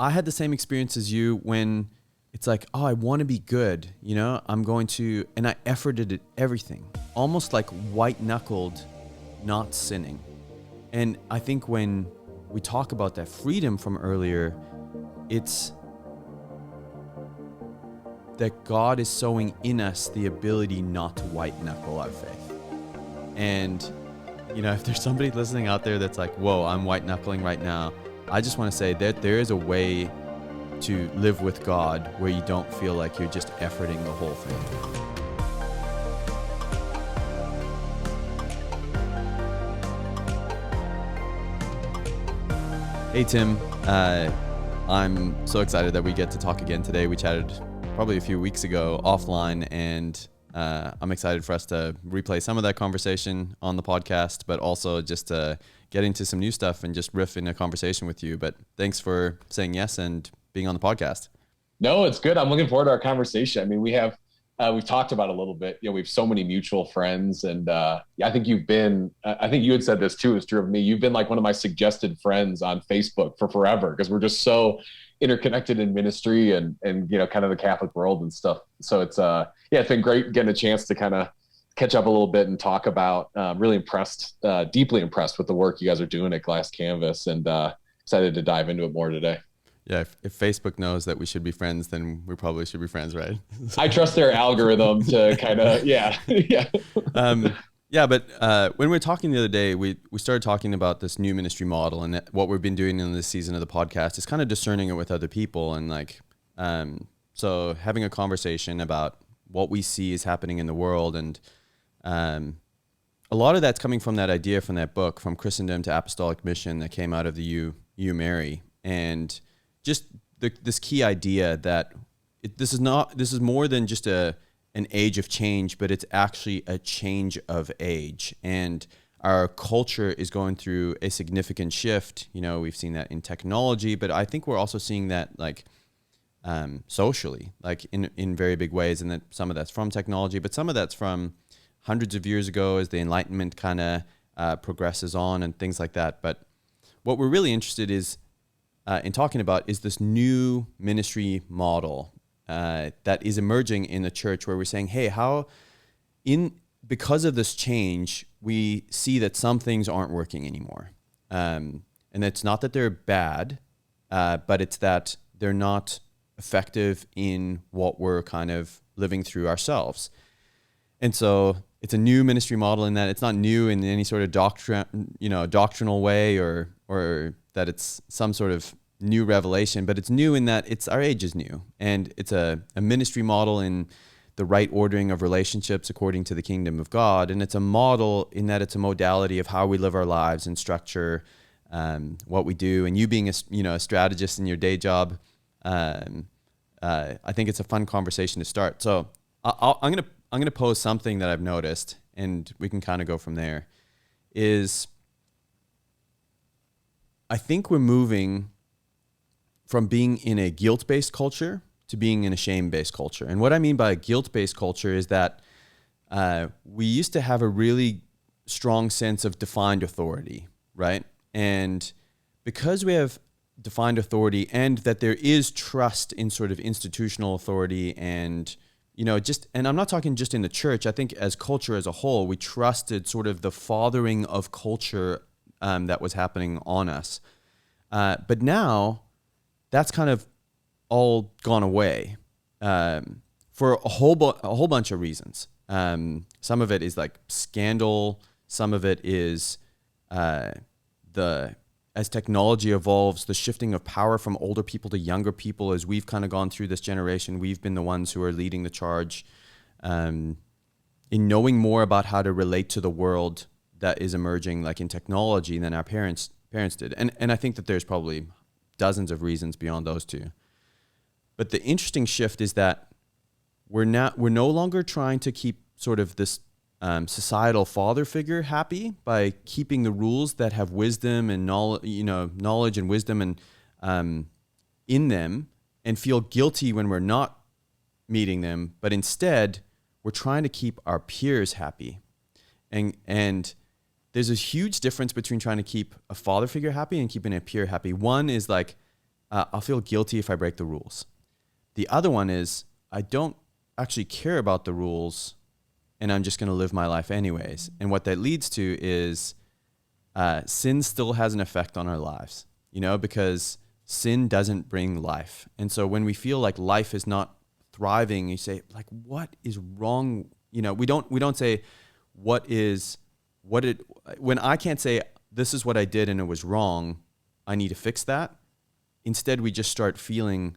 I had the same experience as you when it's like, oh, I want to be good, you know, I'm going to, and I efforted at everything, almost like white knuckled, not sinning. And I think when we talk about that freedom from earlier, it's that God is sowing in us the ability not to white knuckle our faith. And, you know, if there's somebody listening out there that's like, whoa, I'm white knuckling right now, I just want to say that there is a way to live with God where you don't feel like you're just efforting the whole thing. Hey, Tim. I'm so excited that we get to talk again today. We chatted probably a few weeks ago offline, and I'm excited for us to replay some of that conversation on the podcast, but also just to get into some new stuff and just riff in a conversation with you. But thanks for saying yes and being on the podcast. No, it's good. I'm looking forward to our conversation. I mean, we've talked about it a little bit. You know, we have so many mutual friends, and I think I think you had said this too, it's true of me. You've been like one of my suggested friends on Facebook for forever, because we're just so interconnected in ministry and you know, kind of the Catholic world and stuff. So it's it's been great getting a chance to kind of catch up a little bit and talk about. Really impressed, deeply impressed with the work you guys are doing at Glass Canvas, and excited to dive into it more today. Yeah, if Facebook knows that we should be friends, then we probably should be friends, right? I trust their algorithm to kind of, yeah. But when we were talking the other day, we started talking about this new ministry model, and what we've been doing in this season of the podcast is kind of discerning it with other people, and like, so having a conversation about what we see is happening in the world, and a lot of that's coming from that idea from that book, From Christendom to Apostolic Mission, that came out of the U Mary, and just this key idea that this is more than just an age of change, but it's actually a change of age. And our culture is going through a significant shift. You know, we've seen that in technology, but I think we're also seeing that like socially, like in very big ways. And that some of that's from technology, but some of that's from hundreds of years ago as the Enlightenment kind of progresses on and things like that. But what we're really interested in talking about is this new ministry model that is emerging in the church, where we're saying, hey, because of this change, we see that some things aren't working anymore. And it's not that they're bad, but it's that they're not effective in what we're kind of living through ourselves. And so it's a new ministry model in that it's not new in any sort of doctrinal way or that it's some sort of new revelation, but it's new in that our age is new, and it's a ministry model in the right ordering of relationships according to the kingdom of God. And it's a model in that it's a modality of how we live our lives and structure what we do. And you being a strategist in your day job, I think it's a fun conversation to start. So I'm gonna pose something that I've noticed, and we can kind of go from there. I think we're moving from being in a guilt-based culture to being in a shame-based culture. And what I mean by a guilt-based culture is that we used to have a really strong sense of defined authority, right? And because we have defined authority, and that there is trust in sort of institutional authority, and and I'm not talking just in the church. I think as culture as a whole, we trusted sort of the fathering of culture that was happening on us. But now that's kind of all gone away for a whole bunch of reasons. Some of it is like scandal. Some of it is as technology evolves, the shifting of power from older people to younger people. As we've kind of gone through this generation, we've been the ones who are leading the charge in knowing more about how to relate to the world that is emerging, like in technology, than our parents did. And I think that there's probably dozens of reasons beyond those two. But the interesting shift is that we're no longer trying to keep sort of this societal father figure happy by keeping the rules that have wisdom and knowledge and wisdom and in them, and feel guilty when we're not meeting them. But instead, we're trying to keep our peers happy. And there's a huge difference between trying to keep a father figure happy and keeping a peer happy. One is like I'll feel guilty if I break the rules. The other one is I don't actually care about the rules and I'm just going to live my life anyways. And what that leads to is sin still has an effect on our lives, because sin doesn't bring life. And so when we feel like life is not thriving, you say, like, what is wrong? We don't say when I can't say this is what I did and it was wrong, I need to fix that. Instead, we just start feeling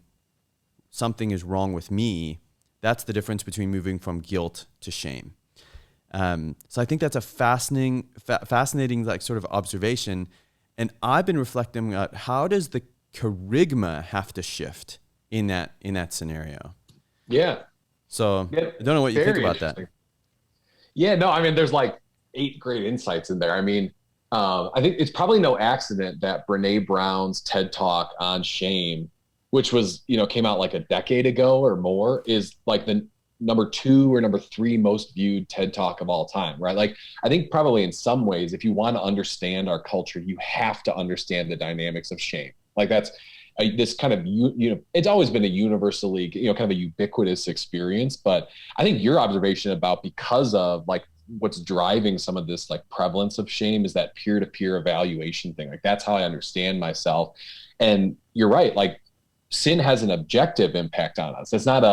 something is wrong with me. That's the difference between moving from guilt to shame. So I think that's a fascinating like sort of observation. And I've been reflecting on how does the kerygma have to shift in that scenario? Yeah. So I don't know what you think about that. Yeah, no, I mean, there's like 8 great insights in there. I mean, I think it's probably no accident that Brene Brown's TED Talk on shame, which was, came out like a decade ago or more, is like the number 2 or number 3 most viewed TED Talk of all time, right? Like, I think probably in some ways, if you want to understand our culture, you have to understand the dynamics of shame. Like that's this kind of, it's always been a universally, kind of a ubiquitous experience. But I think your observation about because of like what's driving some of this like prevalence of shame is that peer-to-peer evaluation thing. Like that's how I understand myself. And you're right. Like sin has an objective impact on us. It's not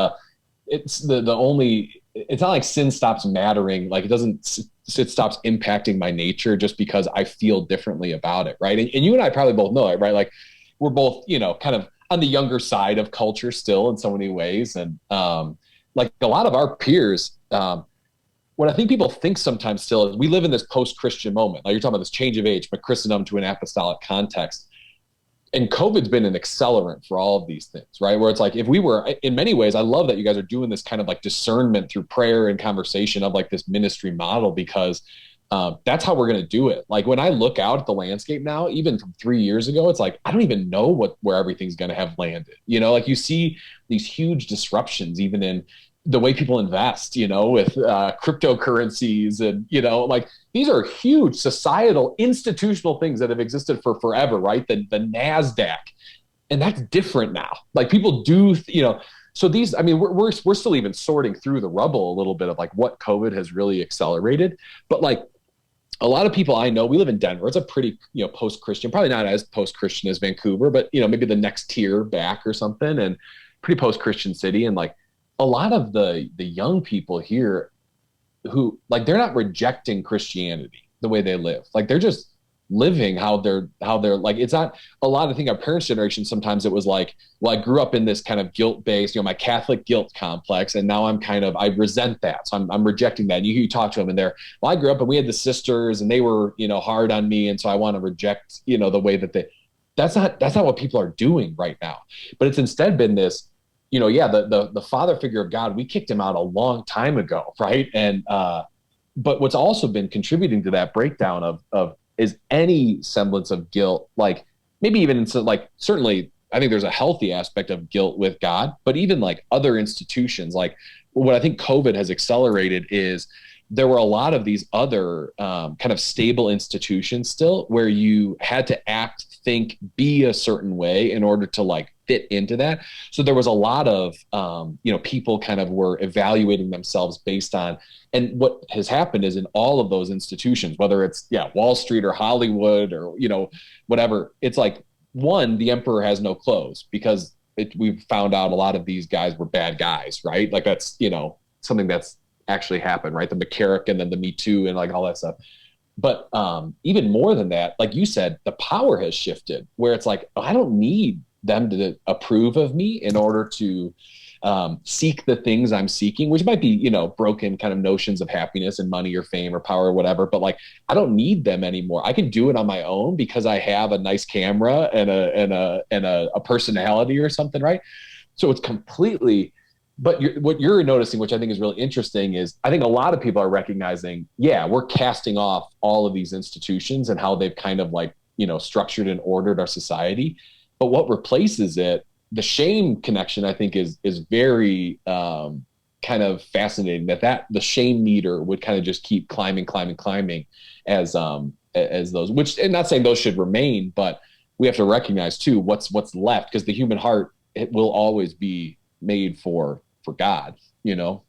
like sin stops mattering. Like it stops impacting my nature just because I feel differently about it. Right. And you and I probably both know it, right? Like we're both, kind of on the younger side of culture still in so many ways. And like a lot of our peers, what I think people think sometimes still is we live in this post-Christian moment. Like you're talking about this change of age, from Christendom to an apostolic context. And COVID's been an accelerant for all of these things, right? Where it's like, if we were, in many ways, I love that you guys are doing this kind of like discernment through prayer and conversation of like this ministry model, because that's how we're going to do it. Like when I look out at the landscape now, even from 3 years ago, it's like, I don't even know where everything's going to have landed. Like you see these huge disruptions, even in the way people invest, with cryptocurrencies and, like these are huge societal, institutional things that have existed for forever, right? The NASDAQ. And that's different now. Like people do, so these, I mean, we're still even sorting through the rubble a little bit of like what COVID has really accelerated. But like a lot of people I know, we live in Denver. It's a pretty, post-Christian, probably not as post-Christian as Vancouver, but, maybe the next tier back or something, and pretty post-Christian city. And like, a lot of the young people here who like, they're not rejecting Christianity the way they live. Like they're just living how they're like, it's not a lot of things. Our parents' generation, sometimes it was like, well, I grew up in this kind of guilt-based, my Catholic guilt complex. And now I resent that. So I'm rejecting that. And you talk to them and I grew up and we had the sisters and they were, hard on me. And so I want to reject, the way that that's not what people are doing right now. But it's instead been this, the father figure of God, we kicked him out a long time ago, right? And but what's also been contributing to that breakdown of is any semblance of guilt, like maybe even like certainly I think there's a healthy aspect of guilt with God, but even like other institutions, like what I think COVID has accelerated is there were a lot of these other kind of stable institutions still where you had to act, think, be a certain way in order to like fit into that. So there was a lot of, people kind of were evaluating themselves based on, and what has happened is in all of those institutions, whether it's Wall Street or Hollywood or, whatever, it's like, one, the emperor has no clothes because we've found out a lot of these guys were bad guys, right? Like that's, something that's actually happened, right? The McCarrick and then the Me Too and like all that stuff. But even more than that, like you said, the power has shifted where it's like, I don't need them to approve of me in order to seek the things I'm seeking, which might be, broken kind of notions of happiness and money or fame or power or whatever. But like, I don't need them anymore. I can do it on my own because I have a nice camera and a personality or something, right? So it's completely. But what you're noticing, which I think is really interesting, is I think a lot of people are recognizing, we're casting off all of these institutions and how they've kind of like, structured and ordered our society. But what replaces it, the shame connection, I think is very kind of fascinating that the shame meter would kind of just keep climbing as those, which, and not saying those should remain, but we have to recognize too what's left, because the human heart, it will always be made for God,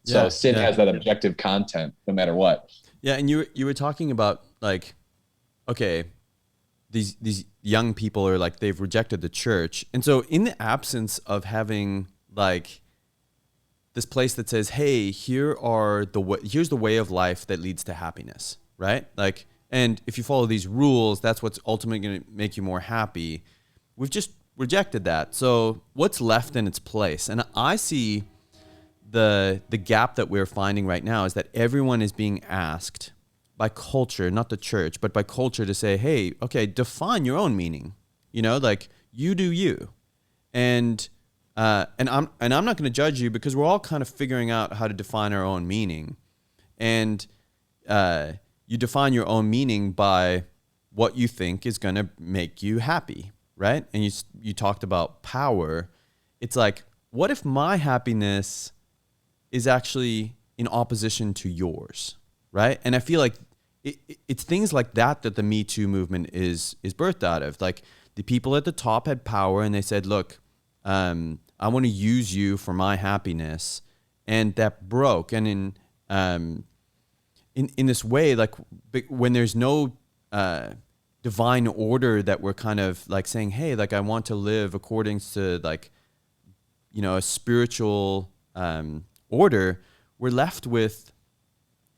so sin has that objective content no matter what. Yeah. And you were talking about like, okay, these young people are like, they've rejected the church. And so in the absence of having like this place that says, hey, here's the way of life that leads to happiness, right? Like, and if you follow these rules, that's what's ultimately going to make you more happy. We've just rejected that. So what's left in its place? And I see the gap that we're finding right now is that everyone is being asked by culture, not the church, but by culture, to say, hey, okay, define your own meaning. Like, you do you. And I'm not going to judge you, because we're all kind of figuring out how to define our own meaning. And you define your own meaning by what you think is going to make you happy, right? And you talked about power. It's like, what if my happiness is actually in opposition to yours, right? And I feel like it's things like that the Me Too movement is birthed out of. Like, the people at the top had power, and they said, look, I want to use you for my happiness. And that broke. And in this way, like, when there's no divine order that we're kind of like saying, hey, like, I want to live according to like, a spiritual order, we're left with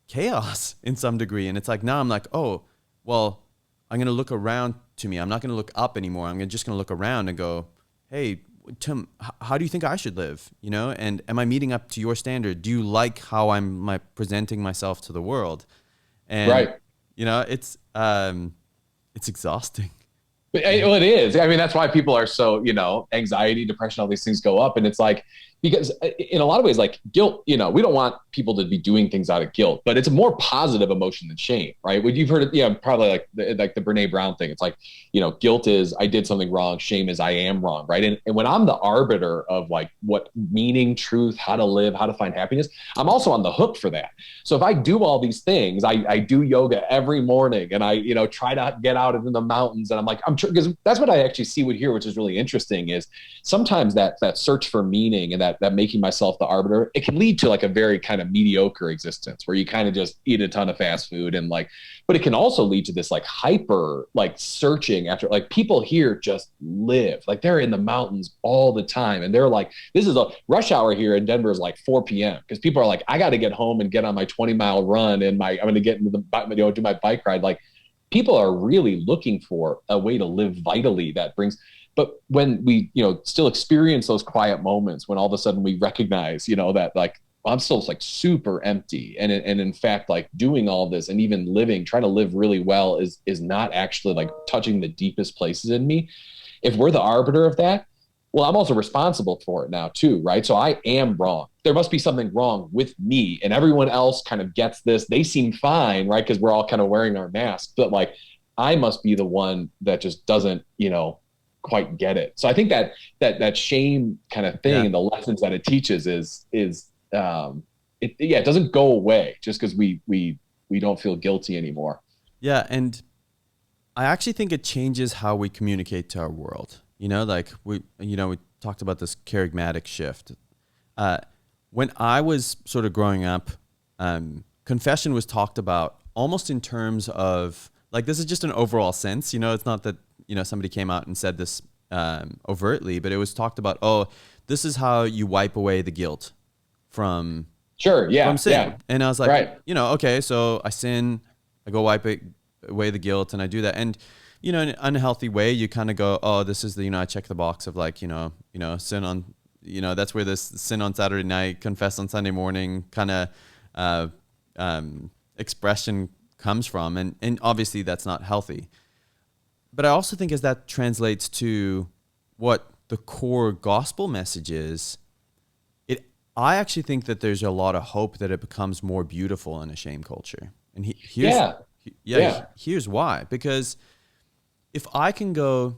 chaos in some degree. And it's like, now I'm like, oh, well, I'm going to look around to me. I'm not going to look up anymore. I'm just going to look around and go, hey, Tim, how do you think I should live? And am I meeting up to your standard? Do you like how I'm presenting myself to the world? And, right. It's exhausting. Well, it is. I mean, that's why people are so, anxiety, depression, all these things go up. And it's like, because in a lot of ways, like guilt, we don't want people to be doing things out of guilt, but it's a more positive emotion than shame, right? When you've heard it, probably like the Brene Brown thing. It's like, guilt is I did something wrong. Shame is I am wrong, right? And when I'm the arbiter of like what meaning, truth, how to live, how to find happiness, I'm also on the hook for that. So if I do all these things, I do yoga every morning, and I, try to get out into the mountains, and I'm like, because that's what I actually see here, which is really interesting, is sometimes that search for meaning and that making myself the arbiter, it can lead to like a very kind of mediocre existence where you kind of just eat a ton of fast food, and like, but it can also lead to this like hyper like searching after, like, people here just live like they're in the mountains all the time, and they're like, this is a rush hour here in Denver is like 4 p.m. because people are like, I got to get home and get on my 20-mile run, and I'm going to get into the do my bike ride. Like, people are really looking for a way to live vitally that brings. But when we, still experience those quiet moments, when all of a sudden we recognize, that like, I'm still like super empty. And in fact, like doing all this and even trying to live really well is not actually like touching the deepest places in me. If we're the arbiter of that, well, I'm also responsible for it now too, right? So I am wrong. There must be something wrong with me, and everyone else kind of gets this. They seem fine, right? Because we're all kind of wearing our masks, but like, I must be the one that just doesn't, quite get it. So I think that shame kind of thing and the lessons that it teaches it doesn't go away just because we don't feel guilty anymore. Yeah. And I actually think it changes how we communicate to our world. Like we talked about this kerygmatic shift. When I was sort of growing up, confession was talked about almost in terms of like, this is just an overall sense, it's not that, somebody came out and said this overtly, but it was talked about, oh, this is how you wipe away the guilt from sin. Yeah. And I was like, right. Okay, so I sin, I go wipe away the guilt, and I do that. And, in an unhealthy way, you kind of go, oh, this is the, I check the box of like, sin on, that's where this sin on Saturday night, confess on Sunday morning kind of expression comes from. And obviously that's not healthy. But I also think as that translates to what the core gospel message is, I actually think that there's a lot of hope that it becomes more beautiful in a shame culture. And here's why. Because if I can go,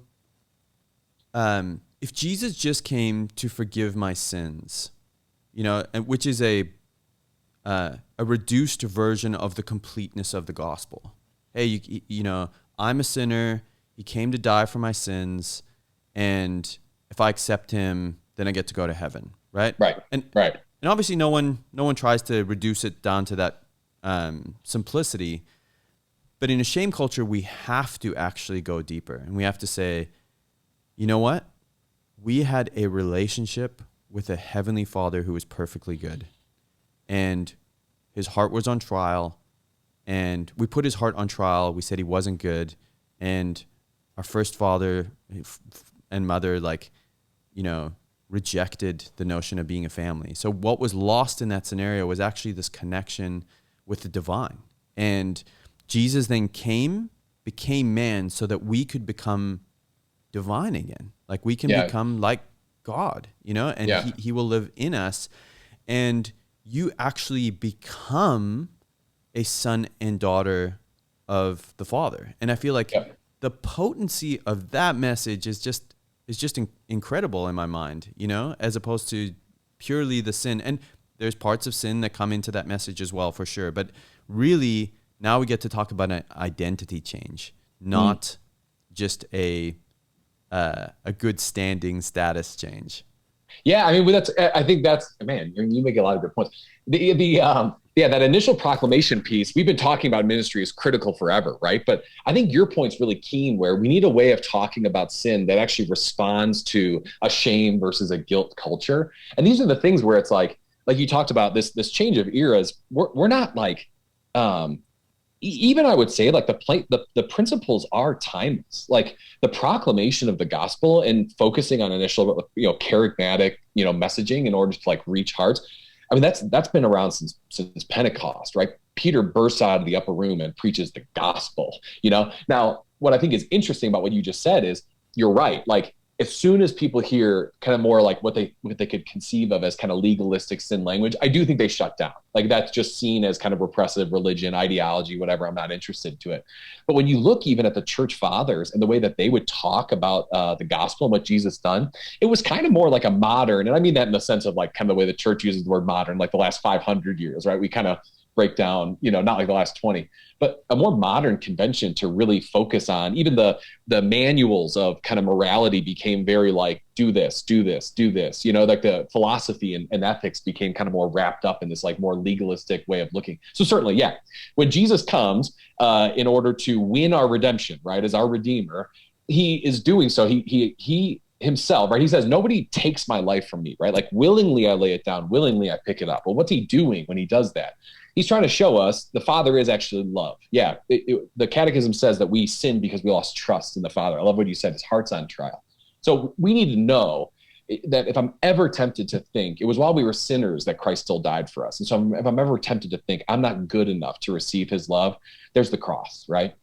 if Jesus just came to forgive my sins, and which is a reduced version of the completeness of the gospel. Hey, I'm a sinner. He came to die for my sins. And if I accept him, then I get to go to heaven. Right. And obviously no one tries to reduce it down to that simplicity. But in a shame culture, we have to actually go deeper, and we have to say, you know what? We had a relationship with a heavenly Father who was perfectly good, and his heart was on trial, and we put his heart on trial. We said he wasn't good, and our first father and mother, rejected the notion of being a family. So what was lost in that scenario was actually this connection with the divine. And Jesus then became man so that we could become divine again. Like we can become like God, and he will live in us. And you actually become a son and daughter of the Father. And I feel like the potency of that message is just incredible in my mind, as opposed to purely the sin. And there's parts of sin that come into that message as well, for sure. But really, now we get to talk about an identity change, not just a good standing status change. Yeah, I mean, I think that's, man, you make a lot of good points. That initial proclamation piece, we've been talking about ministry is critical forever, right? But I think your point's really keen, where we need a way of talking about sin that actually responds to a shame versus a guilt culture. And these are the things where it's like you talked about this change of eras. We're not like, even I would say like the principles are timeless. Like the proclamation of the gospel and focusing on initial, kerygmatic, messaging in order to like reach hearts. I mean, that's been around since Pentecost, right? Peter bursts out of the upper room and preaches the gospel, Now, what I think is interesting about what you just said is you're right. Like as soon as people hear kind of more like what they could conceive of as kind of legalistic sin language, I do think they shut down. Like that's just seen as kind of repressive religion, ideology, whatever. I'm not interested to it. But when you look even at the church fathers and the way that they would talk about the gospel and what Jesus done, it was kind of more like a modern, and I mean that in the sense of like kind of the way the church uses the word modern, like the last 500 years, right? We kind of break down, not like the last 20, but a more modern convention to really focus on. Even the manuals of kind of morality became very like, do this, do this, do this, like the philosophy and ethics became kind of more wrapped up in this like more legalistic way of looking. So certainly, when Jesus comes in order to win our redemption, right, as our Redeemer, he is doing so. He himself, right? He says, nobody takes my life from me, right? Like willingly I lay it down, willingly I pick it up. Well, what's he doing when he does that? He's trying to show us the Father is actually love. Yeah, the Catechism says that we sin because we lost trust in the Father. I love what you said, his heart's on trial. So we need to know that if I'm ever tempted to think, it was while we were sinners that Christ still died for us. And so if I'm ever tempted to think I'm not good enough to receive his love, there's the cross, right?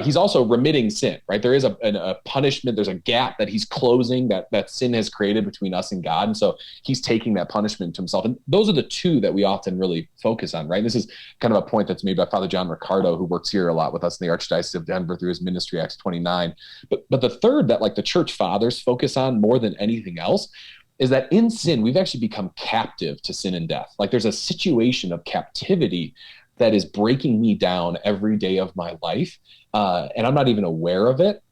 He's also remitting sin, right? There is a punishment. There's a gap that he's closing that sin has created between us and God. And so he's taking that punishment to himself. And those are the two that we often really focus on, right? This is kind of a point that's made by Father John Ricardo, who works here a lot with us in the Archdiocese of Denver through his ministry, Acts 29. But the third that like the church fathers focus on more than anything else is that in sin, we've actually become captive to sin and death. Like there's a situation of captivity that is breaking me down every day of my life. And I'm not even aware of it.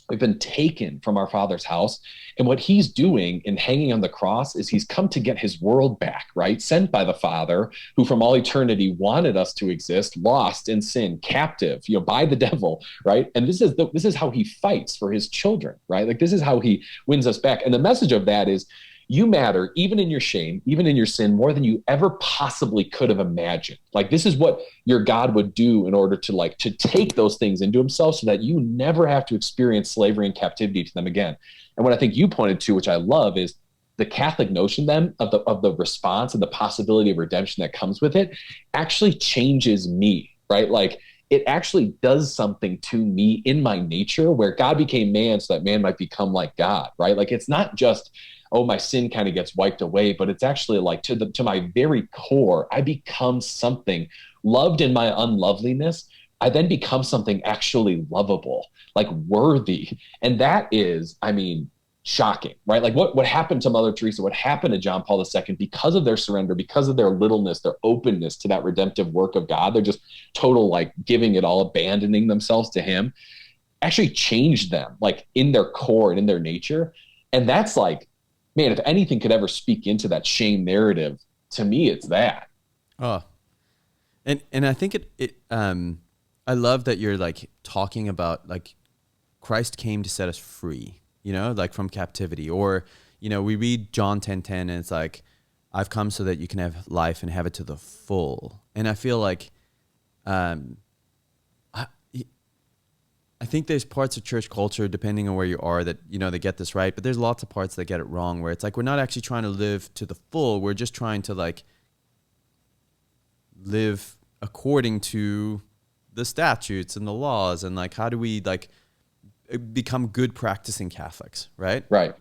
We've been taken from our Father's house. And what he's doing in hanging on the cross is he's come to get his world back, right? Sent by the Father, who from all eternity wanted us to exist, lost in sin, captive, by the devil, right? And this is how he fights for his children, right? Like this is how he wins us back. And the message of that is, you matter, even in your shame, even in your sin, more than you ever possibly could have imagined. Like this is what your God would do in order to take those things into himself so that you never have to experience slavery and captivity to them again. And what I think you pointed to, which I love, is the Catholic notion then of the response and the possibility of redemption that comes with it actually changes me, right? Like it actually does something to me in my nature where God became man so that man might become like God, right? Like it's not just, oh, my sin kind of gets wiped away, but it's actually like to my very core, I become something loved in my unloveliness. I then become something actually lovable, like worthy. And that is, shocking, right? Like what happened to Mother Teresa, what happened to John Paul II, because of their surrender, because of their littleness, their openness to that redemptive work of God, they're just total, like giving it all, abandoning themselves to him. actually changed them, like in their core and in their nature. And that's like, man, if anything could ever speak into that shame narrative, to me, it's that. Oh, and I think I love that you're like talking about like Christ came to set us free, you know, like from captivity. Or, you know, we read John 10:10 and it's like, I've come so that you can have life and have it to the full. And I feel like, I think there's parts of church culture, depending on where you are, that, you know, they get this right, but there's lots of parts that get it wrong, where it's like, we're not actually trying to live to the full. We're just trying to like live according to the statutes and the laws. And like, how do we like become good practicing Catholics, right? Right.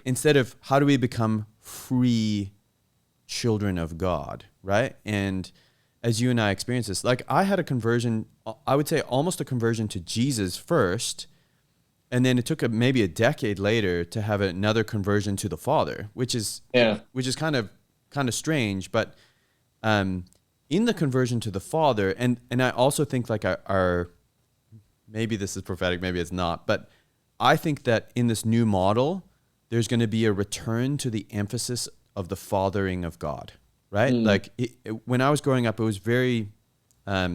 Instead of how do we become free children of God, right? And as you and I experience this, like I had a conversion, I would say almost a conversion to Jesus first. And then it took maybe a decade later to have another conversion to the Father, which is kind of strange. But in the conversion to the Father, and I also think like our maybe this is prophetic, maybe it's not, but I think that in this new model, there's going to be a return to the emphasis of the fathering of God. Right? Like when I was growing up, it was very, I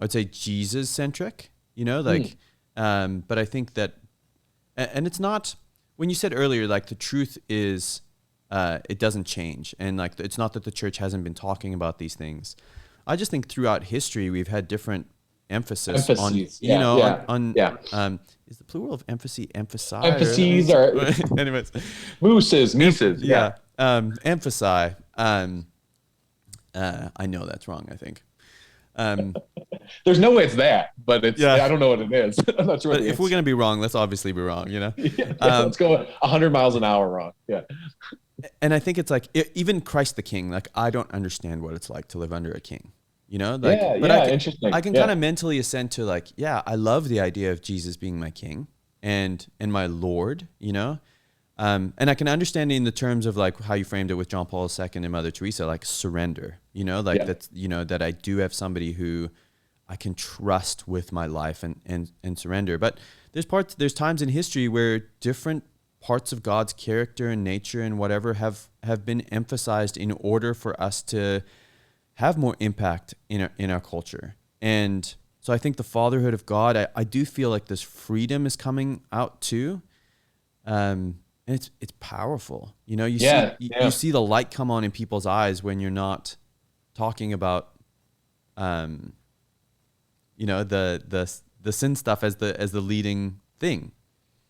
would say Jesus centric, you know, like, but I think that, and it's not, when you said earlier, like the truth is, it doesn't change. And like, it's not that the church hasn't been talking about these things. I just think throughout history, we've had different emphasis on, is the plural of emphasis, emphasize? Emphases or anyways. Mises. Yeah. Emphasize. I know that's wrong, I think. There's no way it's that, but it's, I don't know what it is. I'm not sure. But if we're going to be wrong, let's obviously be wrong, you know? Let's go 100 miles an hour wrong. Yeah. And I think it's like, even Christ the King, like, I don't understand what it's like to live under a king, you know? Like, interesting. I can kind of mentally assent to like, I love the idea of Jesus being my king and my Lord, you know? And I can understand in the terms of like how you framed it with John Paul II and Mother Teresa, like surrender, you know, like that's, you know, that I do have somebody who I can trust with my life and surrender. But there's times in history where different parts of God's character and nature and whatever have been emphasized in order for us to have more impact in our culture. And so I think the fatherhood of God, I do feel like this freedom is coming out too. And it's powerful. You know, you see the light come on in people's eyes when you're not talking about, you know, the sin stuff as the leading thing.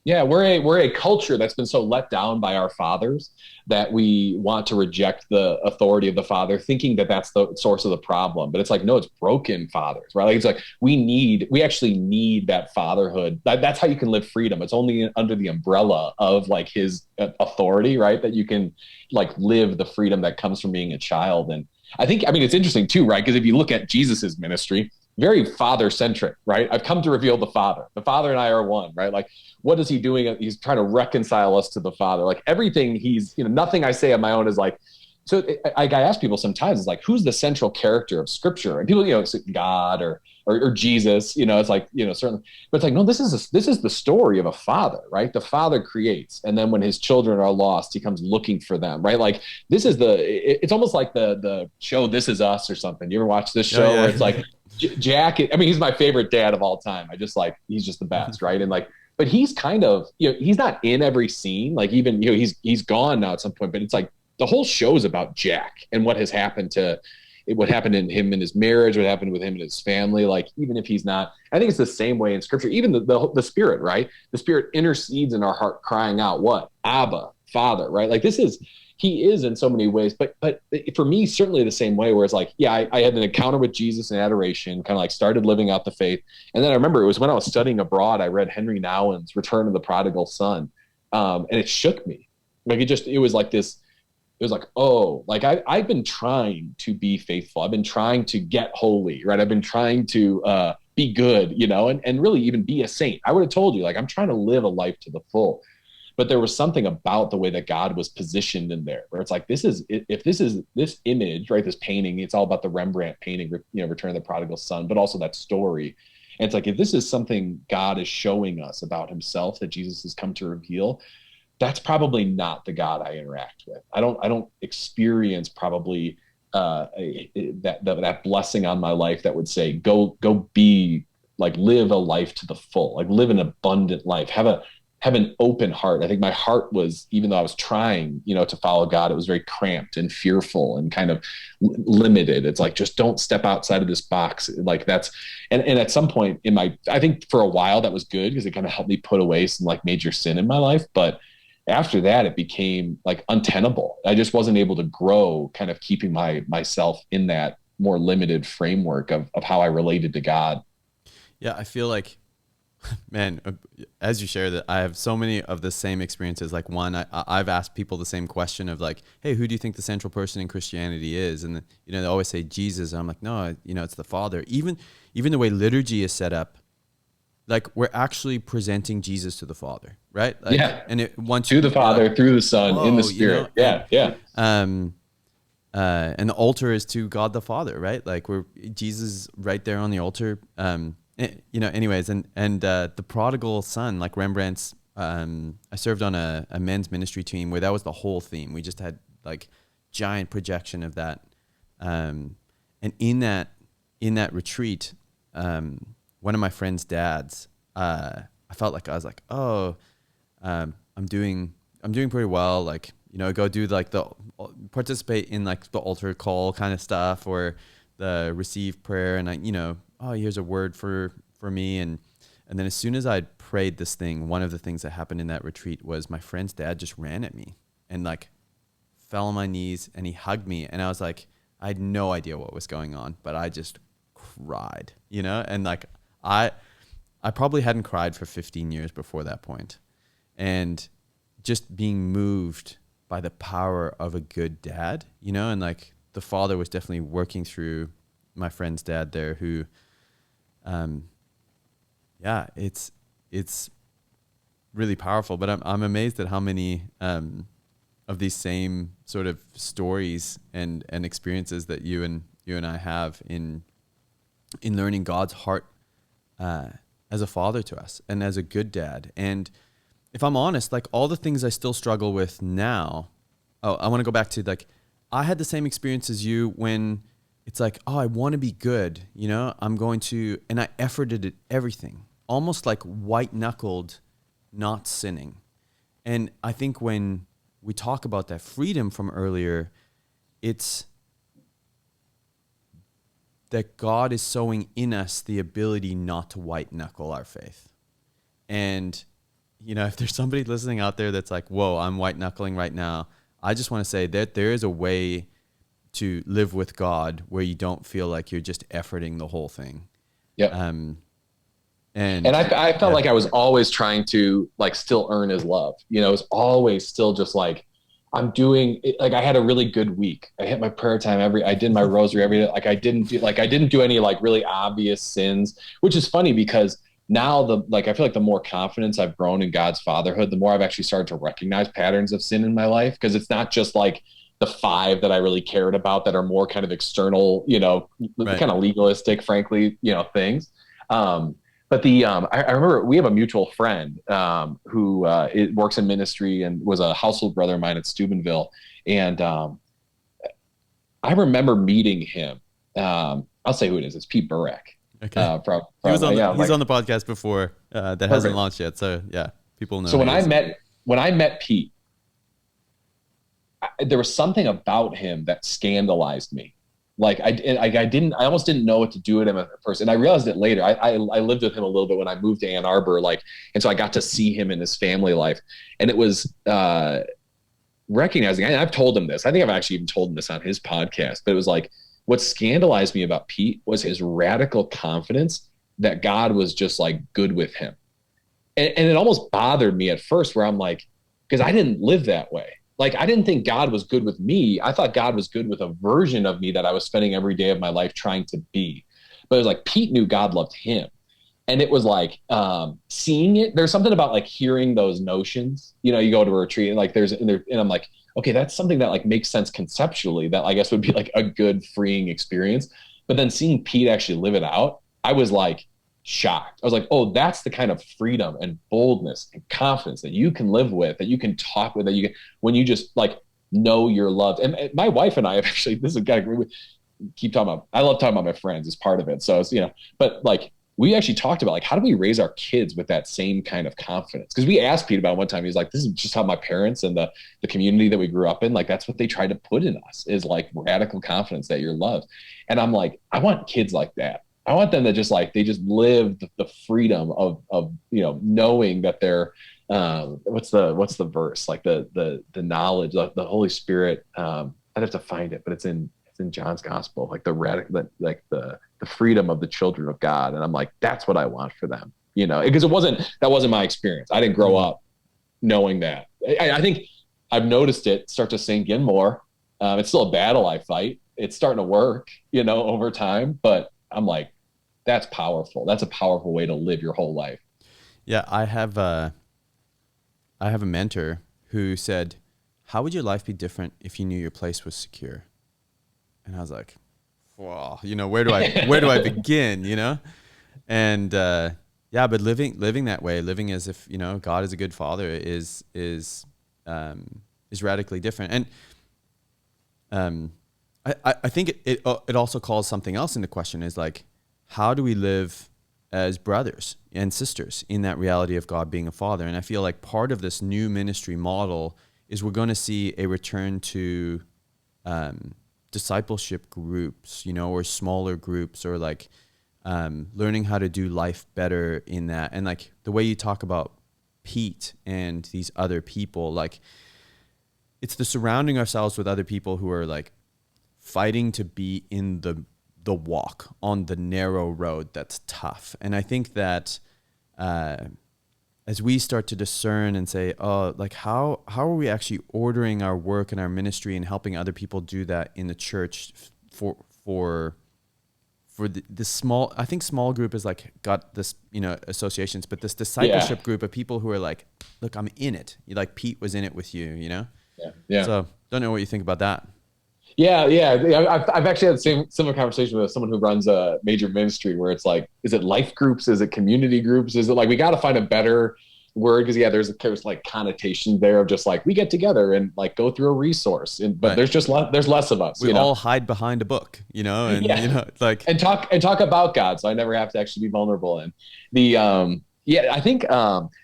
Yeah, we're a culture that's been so let down by our fathers that we want to reject the authority of the father, thinking that that's the source of the problem. But it's like, no, it's broken fathers, right? Like it's like we actually need that fatherhood. That's how you can live freedom. It's only under the umbrella of like his authority, right? That you can like live the freedom that comes from being a child. And I mean, it's interesting too, right? Because if you look at Jesus's ministry, very father-centric, right? I've come to reveal the Father. The Father and I are one, right? Like, what is he doing? He's trying to reconcile us to the Father. Like everything nothing I say on my own is like, so I ask people sometimes, it's like, who's the central character of Scripture? And people, you know, God or Jesus, you know, it's like, you know, certainly, but it's like, no, this is the story of a father, right? The father creates. And then when his children are lost, he comes looking for them, right? Like this is it's almost like the show, This Is Us or something. You ever watch this show where it's like, Jack, I mean, he's my favorite dad of all time. He's just the best, right? And like, but he's kind of, you know, he's not in every scene. Like even, you know, he's gone now at some point, but it's like the whole show is about Jack and what happened in him and his marriage, what happened with him and his family. Like, even if he's not, I think it's the same way in Scripture, even the Spirit, right? The Spirit intercedes in our heart, crying out, what? Abba, Father, right? Like he is in so many ways, but for me, certainly the same way, where it's like, I had an encounter with Jesus in adoration, kind of like started living out the faith. And then I remember it was when I was studying abroad, I read Henry Nouwen's Return of the Prodigal Son. And it shook me. Like it was like this, it was like, oh, like I've been trying to be faithful. I've been trying to get holy, right? I've been trying to be good, you know, and really even be a saint. I would have told you, like, I'm trying to live a life to the full. But there was something about the way that God was positioned in there, where it's like, this image, right? This painting, it's all about the Rembrandt painting, you know, Return of the Prodigal Son, but also that story. And it's like, if this is something God is showing us about himself that Jesus has come to reveal, that's probably not the God I interact with. I don't experience probably that blessing on my life that would say, go be like, live a life to the full, like live an abundant life, have an open heart. I think my heart was, even though I was trying, to follow God, it was very cramped and fearful and kind of limited. It's like, just don't step outside of this box. Like that's, and at some point I think for a while that was good because it kind of helped me put away some like major sin in my life. But after that, it became like untenable. I just wasn't able to grow, kind of keeping myself in that more limited framework of how I related to God. Yeah, I feel like, man, as you share that, I have so many of the same experiences. Like one, I've asked people the same question of like, hey, who do you think the central person in Christianity is? And they always say Jesus. And I'm like, no, it's the Father. Even the way liturgy is set up, like we're actually presenting Jesus to the Father, right? Like, yeah. And once to the Father, through the Son, in the Spirit. Yeah. And the altar is to God the Father, right? Like Jesus right there on the altar. Anyways, and the prodigal son, like Rembrandt's, I served on a men's ministry team where that was the whole theme. We just had like giant projection of that. And in that retreat, one of my friend's dads, I felt like I was like, I'm doing pretty well. Like, go do like participate in like the altar call kind of stuff or the receive prayer. And here's a word for me. And then as soon as I'd prayed this thing, one of the things that happened in that retreat was my friend's dad just ran at me and like fell on my knees and he hugged me. And I was like, I had no idea what was going on, but I just cried, and like, I probably hadn't cried for 15 years before that point. And just being moved by the power of a good dad, and like the Father was definitely working through my friend's dad there who, it's really powerful, but I'm amazed at how many, of these same sort of stories and experiences that you and I have in learning God's heart, as a father to us and as a good dad. And if I'm honest, like all the things I still struggle with now, I want to go back to like, I had the same experience as you when it's like, I want to be good, I'm going to, and I efforted at everything, almost like white knuckled, not sinning. And I think when we talk about that freedom from earlier, it's that God is sowing in us the ability not to white knuckle our faith. And, if there's somebody listening out there that's like, whoa, I'm white knuckling right now, I just want to say that there is a way to live with God where you don't feel like you're just efforting the whole thing. Yep. And I felt like I was always trying to like still earn his love. It was always still just like, I'm doing like, I had a really good week. I hit my prayer time I did my rosary every day. Like I didn't do any like really obvious sins, which is funny because now I feel like the more confidence I've grown in God's fatherhood, the more I've actually started to recognize patterns of sin in my life. Cause it's not just like the 5 that I really cared about that are more kind of external, right, kind of legalistic, frankly, things. But I remember we have a mutual friend who works in ministry and was a household brother of mine at Steubenville. And I remember meeting him. I'll say who it is. It's Pete Burek. Okay. He's on the podcast before that Perfect. Hasn't launched yet. So yeah, people know. So when I met Pete, there was something about him that scandalized me. Like I almost didn't know what to do with him at first. And I realized it later. I lived with him a little bit when I moved to Ann Arbor, and so I got to see him in his family life. And it was recognizing, and I've told him this, I think I've actually even told him this on his podcast, but it was like, what scandalized me about Pete was his radical confidence that God was just like good with him. And it almost bothered me at first where I'm like, because I didn't live that way. Like, I didn't think God was good with me. I thought God was good with a version of me that I was spending every day of my life trying to be. But it was like Pete knew God loved him. And it was like seeing it. There's something about like hearing those notions. You go to a retreat and and I'm like, okay, that's something that like makes sense conceptually that I guess would be like a good freeing experience. But then seeing Pete actually live it out, I was like, shocked. I was like, oh, that's the kind of freedom and boldness and confidence that you can live with, that you can talk with, that you can, when you just like know you're loved. And my wife and I have actually, this is kind of, keep talking about, I love talking about my friends as part of it. So it's, but like, we actually talked about like, how do we raise our kids with that same kind of confidence? Because we asked Pete about it one time, he's like, this is just how my parents and the community that we grew up in, like, that's what they tried to put in us, is like radical confidence that you're loved. And I'm like, I want kids like that. I want them to just like, they just live the freedom of knowing that they're, what's the verse? Like the knowledge, the Holy Spirit. I'd have to find it, but it's in John's gospel, like the radical, like the freedom of the children of God. And I'm like, that's what I want for them, because that wasn't my experience. I didn't grow up knowing that. I think I've noticed it start to sink in more. It's still a battle I fight. It's starting to work, over time, but I'm like, that's powerful. That's a powerful way to live your whole life. Yeah. I have a mentor who said, how would your life be different if you knew your place was secure? And I was like, wow, where do I begin, And, but living that way, living as if, God is a good father is radically different. And, I think it also calls something else into question, is like, how do we live as brothers and sisters in that reality of God being a father? And I feel like part of this new ministry model is we're going to see a return to discipleship groups, or smaller groups, or like learning how to do life better in that. And like the way you talk about Pete and these other people, like it's the surrounding ourselves with other people who are like fighting to be in the walk on the narrow road that's tough. And I think that as we start to discern and say, oh, like how are we actually ordering our work and our ministry and helping other people do that in the church for the small, I think small group is like got this, associations, but this discipleship group of people who are like, look, I'm in it. Like Pete was in it with you, Yeah. So don't know what you think about that. Yeah. I've actually had the similar conversation with someone who runs a major ministry where it's like, is it life groups? Is it community groups? Is it like, we got to find a better word? Because there's like connotation there of just like, we get together and like go through a resource, but there's just there's less of us. We all hide behind a book, and like and talk about God. So I never have to actually be vulnerable. And I think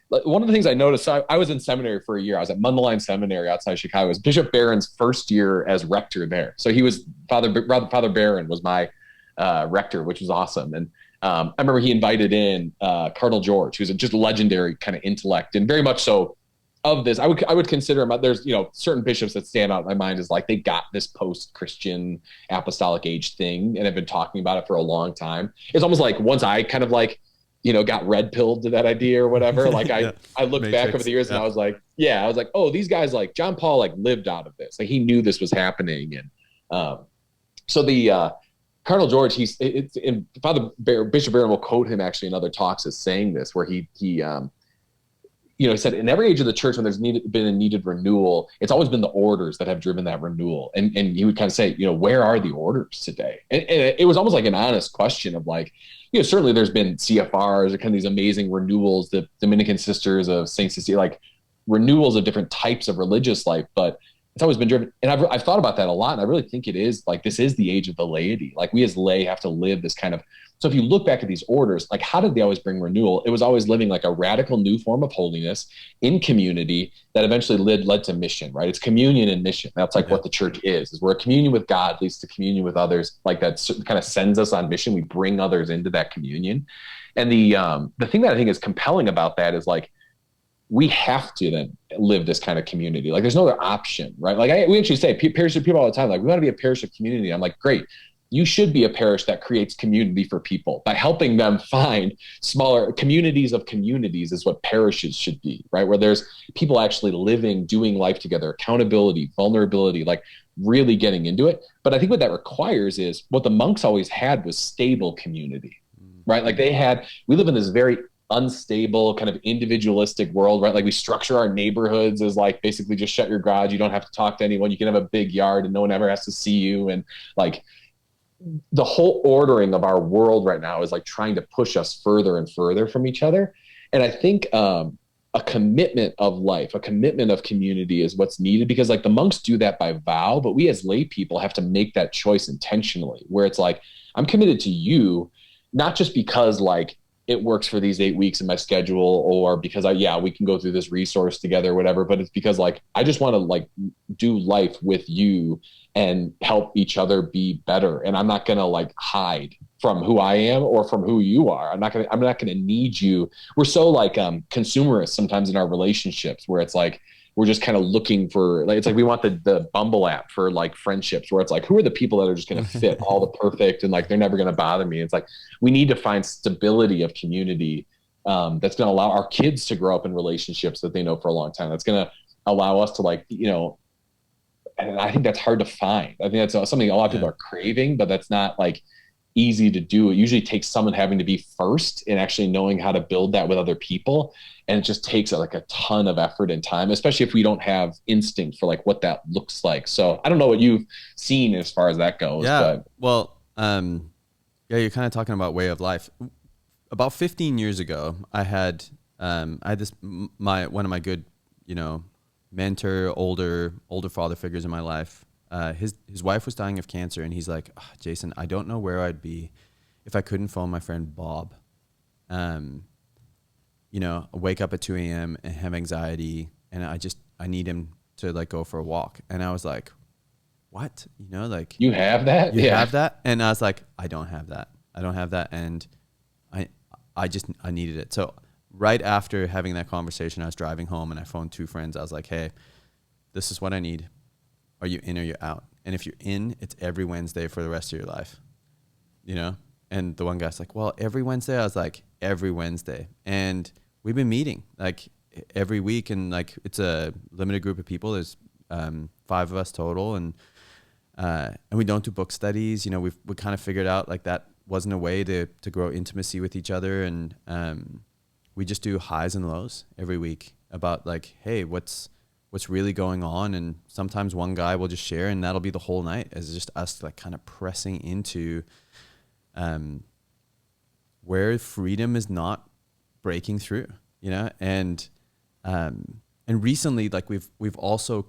one of the things I noticed, so I was in seminary for a year. I was at Mundelein Seminary outside Chicago. It was Bishop Barron's first year as rector there. So he was Father Barron was my rector, which was awesome. And I remember he invited in Cardinal George, who's a just legendary kind of intellect, and very much so of this. I would consider him. There's certain bishops that stand out in my mind as like they got this post-Christian apostolic age thing and have been talking about it for a long time. It's almost like once I kind of like got red pilled to that idea or whatever. Like I looked Matrix, back over the years and I was like, oh, these guys, like John Paul, like lived out of this. Like he knew this was happening. And so the Cardinal George, Bishop Barron will quote him actually in other talks as saying this, where he said, in every age of the church, when there's been a needed renewal, it's always been the orders that have driven that renewal. And he would kind of say, where are the orders today? And it was almost like an honest question of like, certainly there's been CFRs or kind of these amazing renewals, the Dominican Sisters of Saint Cecilia, like renewals of different types of religious life, but it's always been driven. And I've thought about that a lot. And I really think it is like, this is the age of the laity. Like we as lay have to live this kind of, so if you look back at these orders, like how did they always bring renewal? It was always living like a radical new form of holiness in community that eventually led to mission, right? It's communion and mission. That's like what the church is where communion with God leads to communion with others. Like that kind of sends us on mission. We bring others into that communion. And the thing that I think is compelling about that is like, we have to then live this kind of community. Like there's no other option, right? Like we actually say parish people all the time, like we want to be a parish of community. I'm like, great. You should be a parish that creates community for people by helping them find smaller communities of communities is what parishes should be, right? Where there's people actually living, doing life together, accountability, vulnerability, like really getting into it. But I think what that requires is what the monks always had was stable community, right? Like we live in this very unstable kind of individualistic world, right? Like we structure our neighborhoods as like basically just shut your garage. You don't have to talk to anyone. You can have a big yard and no one ever has to see you. And like, the whole ordering of our world right now is like trying to push us further and further from each other. And I think a commitment of life, a commitment of community is what's needed, because like the monks do that by vow, but we as lay people have to make that choice intentionally, where it's like, I'm committed to you, not just because like it works for these 8 weeks in my schedule, or because we can go through this resource together or whatever, but it's because like, I just want to like do life with you and help each other be better. And I'm not going to like hide from who I am or from who you are. I'm not going to need you. We're so like consumerist sometimes in our relationships, where it's like, we're just kind of looking for, like, it's like we want the Bumble app for like friendships, where it's like, who are the people that are just going to fit all the perfect and like they're never going to bother me. It's like we need to find stability of community that's going to allow our kids to grow up in relationships that they know for a long time. That's going to allow us to like, and I think that's hard to find. I think that's something a lot of people are craving, but that's not like easy to do. It usually takes someone having to be first and actually knowing how to build that with other people. And it just takes like a ton of effort and time, especially if we don't have instinct for like what that looks like. So I don't know what you've seen as far as that goes. Yeah. But. Well, you're kind of talking about way of life. About 15 years ago, I had one of my good, mentor, older father figures in my life. His wife was dying of cancer, and he's like, Jason, I don't know where I'd be if I couldn't phone my friend Bob. Wake up at 2 a.m. and have anxiety, and I need him to like go for a walk. And I was like, what? Like you have that? You have that? And I was like, I don't have that. And I needed it. So right after having that conversation, I was driving home and I phoned 2 friends. I was like, hey, this is what I need. Are you in or you're out? And if you're in, it's every Wednesday for the rest of your life, And the one guy's like, well, every Wednesday? I was like, every Wednesday. And we've been meeting like every week, and like it's a limited group of people. There's 5 of us total, and we don't do book studies. We kind of figured out like that wasn't a way to grow intimacy with each other, and we just do highs and lows every week about like, hey, what's really going on. And sometimes one guy will just share, and that'll be the whole night, as just us like kind of pressing into where freedom is not breaking through, and recently, like we've also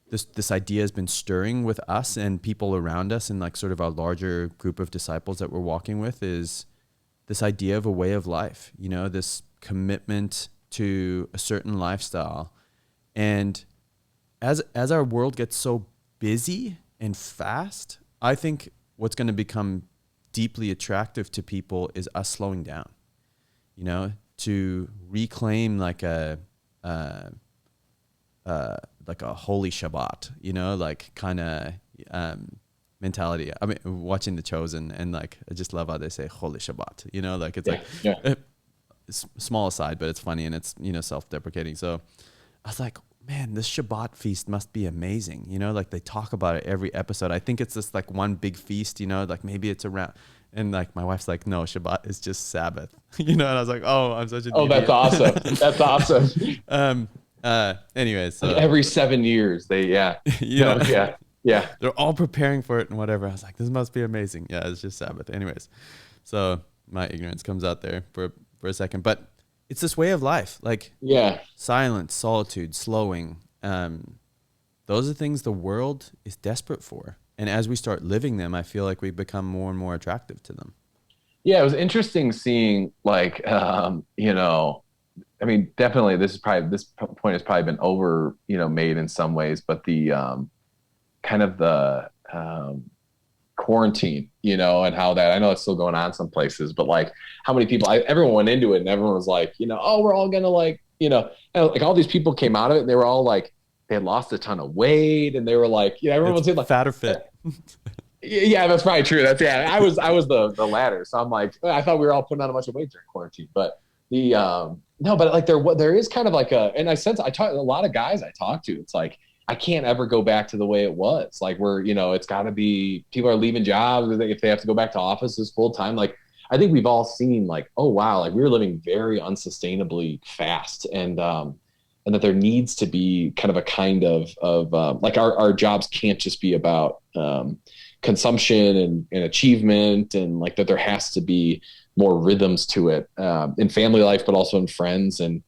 this idea has been stirring with us and people around us, and like sort of our larger group of disciples that we're walking with, is this idea of a way of life, this commitment to a certain lifestyle. And as our world gets so busy and fast, I think what's going to become deeply attractive to people is us slowing down, to reclaim like a holy Shabbat, like kind of mentality. I mean, watching The Chosen, and like I just love how they say holy Shabbat, like it's small aside, but it's funny, and it's self-deprecating. So I was like, man, this Shabbat feast must be amazing, like they talk about it every episode. I think it's this like one big feast, like maybe it's around. And like my wife's like, no, Shabbat is just Sabbath, and I was like, oh, I'm such an idiot. That's awesome. That's awesome. Anyways, so like every 7 years they they're all preparing for it and whatever. I was like, this must be amazing. Yeah, it's just Sabbath. Anyways, so my ignorance comes out there for a second, but it's this way of life, like silence, solitude, slowing. Those are things the world is desperate for, and as we start living them, I feel like we become more and more attractive to them. Yeah, it was interesting seeing like I mean, definitely this point has probably been over, made in some ways, but the kind of the quarantine, and how that, I know it's still going on some places, but like how many people, everyone went into it and everyone was like, oh, we're all gonna like, and like all these people came out of it and they were all like, they had lost a ton of weight, and they were like, everyone was like fat or fit. Yeah, that's probably true. I was the latter. So I'm like, I thought we were all putting on a bunch of weight during quarantine, but no, but like there is kind of like and I talk a lot of guys I talk to, it's like, I can't ever go back to the way it was. Like it's gotta be, people are leaving jobs if they have to go back to offices full time. Like, I think we've all seen like, oh wow, like we were living very unsustainably fast. And and that there needs to be kind of a kind of like our jobs can't just be about consumption and achievement, and like that there has to be more rhythms to it in family life, but also in friends. And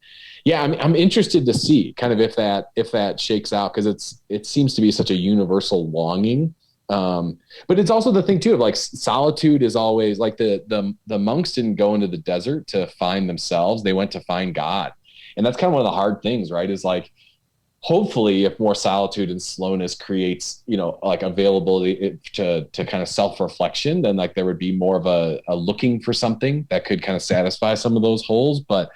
yeah, I'm interested to see kind of if that shakes out, because it seems to be such a universal longing. But it's also the thing too of like solitude is always like the monks didn't go into the desert to find themselves; they went to find God, and that's kind of one of the hard things, right? Is like, hopefully, if more solitude and slowness creates, like availability to kind of self-reflection, then like there would be more of a looking for something that could kind of satisfy some of those holes. But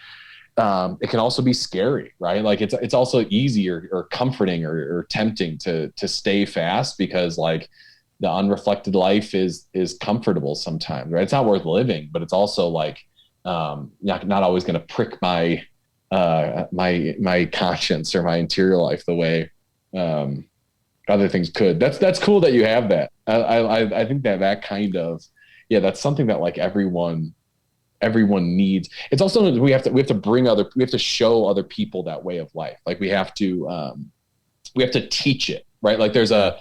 it can also be scary, right? Like it's also easy or comforting or tempting to stay fast, because like the unreflected life is comfortable sometimes, right? It's not worth living, but it's also like not always going to prick my conscience or my interior life the way other things could. That's cool that you have that. I think that kind of, that's something that like everyone needs. It's also, we have to show other people that way of life. Like we have to teach it, right? Like there's a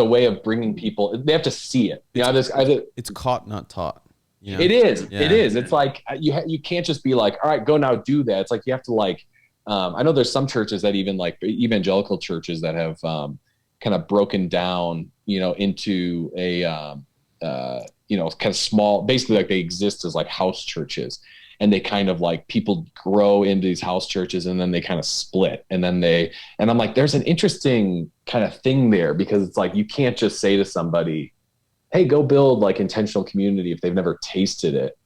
way of bringing people, they have to see it. It's caught, not taught. It is. Yeah. It is. It's like you can't just be like, all right, go now do that. It's like you have to like. I know there's some churches that even like evangelical churches that have kind of broken down, into a kind of small. Basically, like they exist as like house churches, and they kind of like people grow into these house churches, and then they kind of split, and I'm like, there's an interesting kind of thing there, because it's like you can't just say to somebody, hey, go build like intentional community if they've never tasted it.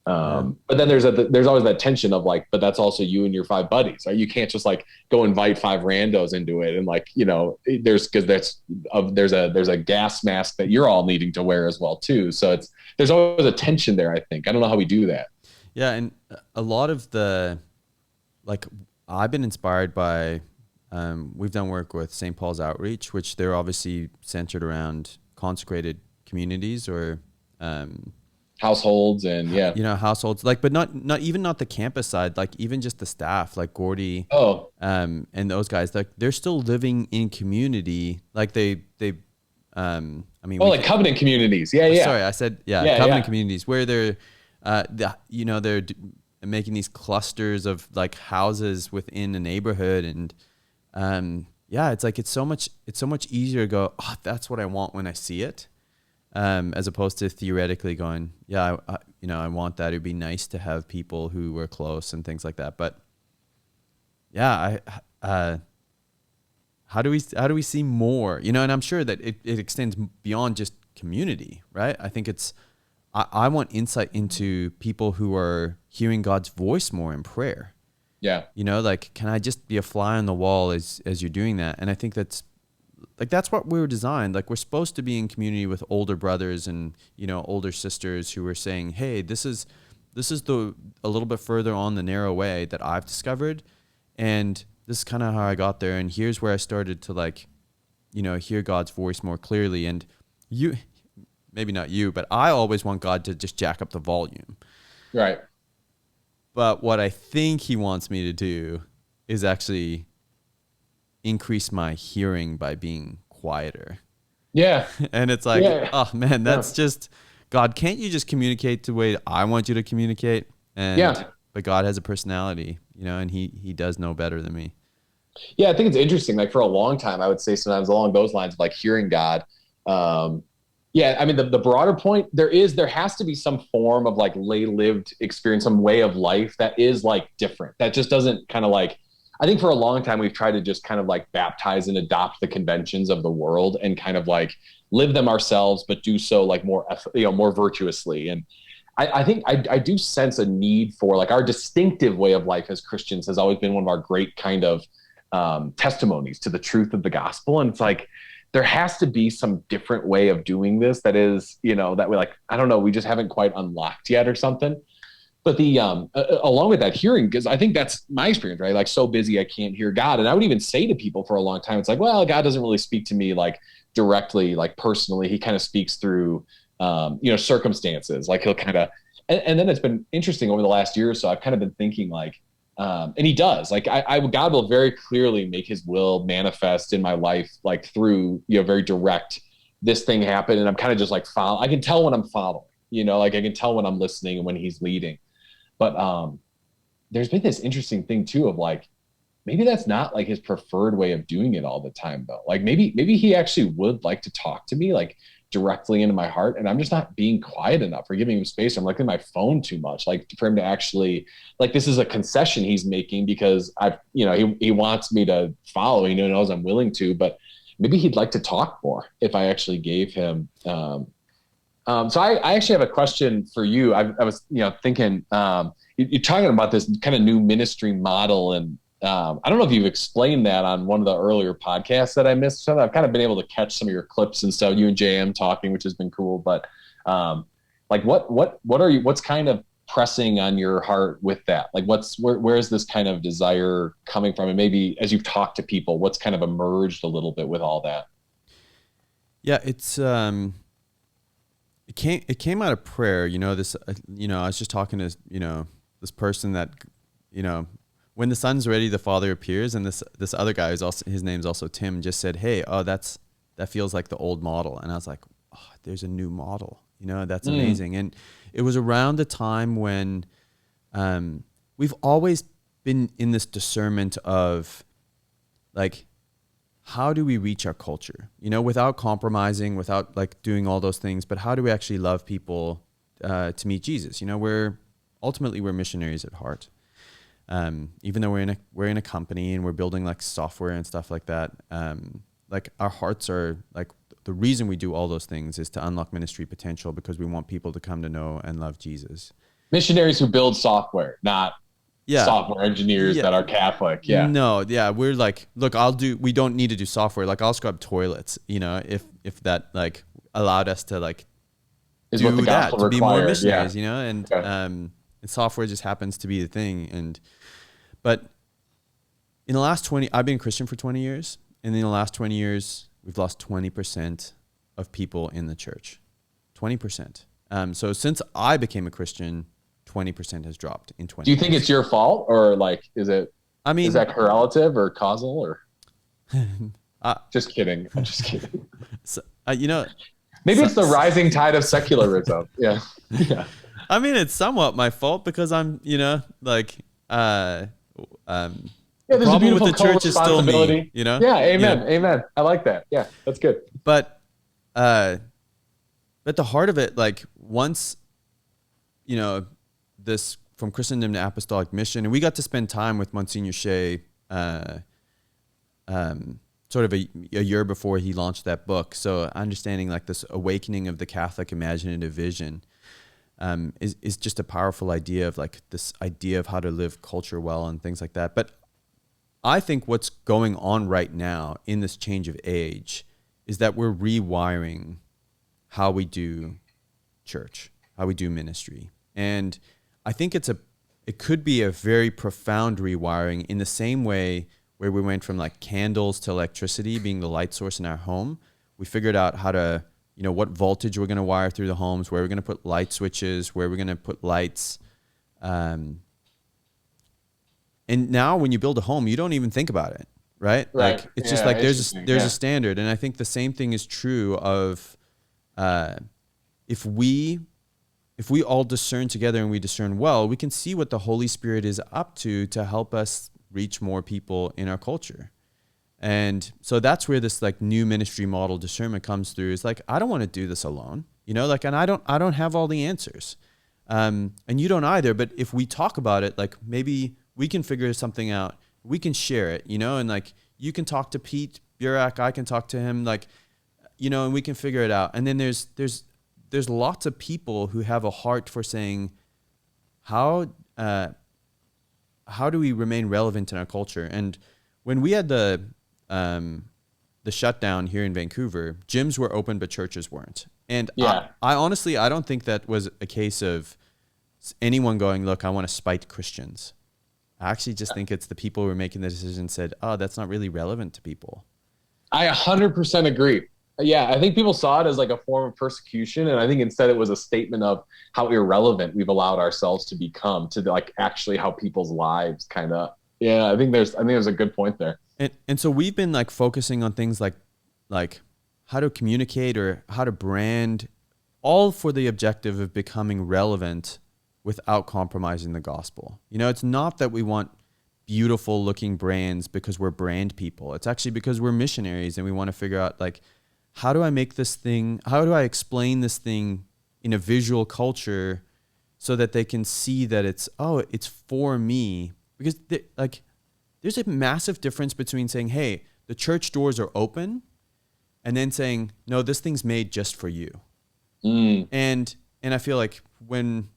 But then there's always that tension of like, but that's also you and your 5 buddies, right? You can't just like go invite 5 randos into it. And like, there's a gas mask that you're all needing to wear as well too. So there's always a tension there, I think. I don't know how we do that. Yeah. And a lot of like I've been inspired by, we've done work with St. Paul's Outreach, which they're obviously centered around consecrated communities or households, and households, like, but not the campus side, like even just the staff, like Gordy and those guys, like they're still living in community, like they like covenant communities. Sorry, I said covenant communities where they're they're making these clusters of like houses within a neighborhood, and it's like it's so much easier to go, oh, that's what I want when I see it. As opposed to theoretically going, I want that. It'd be nice to have people who were close and things like that. But how do we see more? And I'm sure that it extends beyond just community, right? I think I want insight into people who are hearing God's voice more in prayer. Yeah. Like, can I just be a fly on the wall as you're doing that? And I think that's what we were designed. Like, we're supposed to be in community with older brothers and, older sisters who are saying, hey, this is a little bit further on the narrow way that I've discovered. And this is kind of how I got there. And here's where I started to like, hear God's voice more clearly. And maybe not you, but I always want God to just jack up the volume. Right. But what I think he wants me to do is actually increase my hearing by being quieter. Yeah. And it's like, oh man, that's just, God, can't you just communicate the way I want you to communicate? And but God has a personality, and he does know better than me. Yeah, I think it's interesting. Like for a long time, I would say sometimes along those lines of like hearing God. I mean, the broader point, there has to be some form of like lay lived experience, some way of life that is like different. That just doesn't kind of like, I think for a long time, we've tried to just kind of like baptize and adopt the conventions of the world and kind of like live them ourselves, but do so like more virtuously. And I think I do sense a need for like our distinctive way of life as Christians has always been one of our great kind of testimonies to the truth of the gospel. And it's like, there has to be some different way of doing this that is, that we like, I don't know, we just haven't quite unlocked yet or something. But along with that hearing, because I think that's my experience, right? Like so busy, I can't hear God. And I would even say to people for a long time, it's like, well, God doesn't really speak to me like directly, like personally. He kind of speaks through, circumstances. Like he'll kind of, and then it's been interesting over the last year or so. I've kind of been thinking like, And he does. Like God will very clearly make his will manifest in my life, like through, very direct, this thing happened. And I'm kind of just like, I can tell when I'm following, like I can tell when I'm listening and when he's leading. But there's been this interesting thing too of like, maybe that's not like his preferred way of doing it all the time though. Like maybe he actually would like to talk to me like directly into my heart, and I'm just not being quiet enough or giving him space. I'm looking at my phone too much, like for him to actually, like, this is a concession he's making because he wants me to follow. He knows I'm willing to, but maybe he'd like to talk more if I actually gave him. So I actually have a question for you. I was thinking you're talking about this kind of new ministry model, and I don't know if you've explained that on one of the earlier podcasts that I missed. So I've kind of been able to catch some of your clips and stuff, you and JM talking, which has been cool. But like what's kind of pressing on your heart with that? Like where is this kind of desire coming from? And maybe as you've talked to people, what's kind of emerged a little bit with all that? Yeah, it's it came out of prayer. I was just talking to this person that when the son's ready, the father appears. And this other guy, his name's also Tim, just said, hey, that feels like the old model. And I was like, oh, there's a new model, that's amazing. And it was around the time when we've always been in this discernment of like, how do we reach our culture, without compromising, without like doing all those things, but how do we actually love people to meet Jesus? We're missionaries at heart. Even though we're in a company and we're building like software and stuff like that, like our hearts are like, the reason we do all those things is to unlock ministry potential because we want people to come to know and love Jesus. Missionaries who build software, not software engineers that are Catholic. Yeah. No. Yeah. We're like, look, we don't need to do software. Like I'll scrub toilets, if that like allowed us to like is do what the that gospel to required. Be more missionaries, and software just happens to be the thing. But in the last 20, I've been Christian for 20 years. And in the last 20 years, we've lost 20% of people in the church. 20%. So since I became a Christian, 20% has dropped in 20 Do you think years. It's your fault, or like, is that correlative or causal, or just kidding? I'm just kidding. So, maybe it's the rising tide of secularism. Yeah. Yeah. I mean, it's somewhat my fault because I'm, like, there's problem a beautiful with the church is still me, Yeah, amen, amen. I like that. Yeah, that's good. But at the heart of it, like once, this from Christendom to apostolic mission, and we got to spend time with Monsignor Shea, sort of a year before he launched that book. So understanding like this awakening of the Catholic imaginative vision is just a powerful idea of like this idea of how to live culture well and things like that. But I think what's going on right now in this change of age is that we're rewiring how we do church, how we do ministry. And I think it could be a very profound rewiring in the same way where we went from like candles to electricity being the light source in our home. We figured out how to, what voltage we're going to wire through the homes, where we're going to put light switches, where we're going to put lights. And now when you build a home, you don't even think about it, right? Like it's just like there's a standard. And I think the same thing is true of if we all discern together and we discern well, we can see what the Holy Spirit is up to help us reach more people in our culture. And so that's where this like new ministry model discernment comes through. It's like, I don't want to do this alone, and I don't have all the answers. And you don't either, but if we talk about it, like maybe we can figure something out, we can share it, and like you can talk to Pete Burak, I can talk to him, like, and we can figure it out. And then there's lots of people who have a heart for saying, how do we remain relevant in our culture? And when we had the shutdown here in Vancouver, gyms were open, but churches weren't. And I honestly, I don't think that was a case of anyone going, look, I want to spite Christians. I actually just think it's the people who were making the decision said, oh, that's not really relevant to people. I 100% agree. Yeah, I think people saw it as like a form of persecution, and I think instead it was a statement of how irrelevant we've allowed ourselves to become to like actually how people's lives kind of. Yeah, I think there's a good point there. And so we've been like focusing on things like how to communicate or how to brand, all for the objective of becoming relevant without compromising the gospel. You know, it's not that we want beautiful looking brands because we're brand people. It's actually because we're missionaries and we want to figure out like, how do I explain this thing in a visual culture so that they can see that it's for me? Because there's a massive difference between saying, hey, the church doors are open, and then saying, no, this thing's made just for you. And I feel like when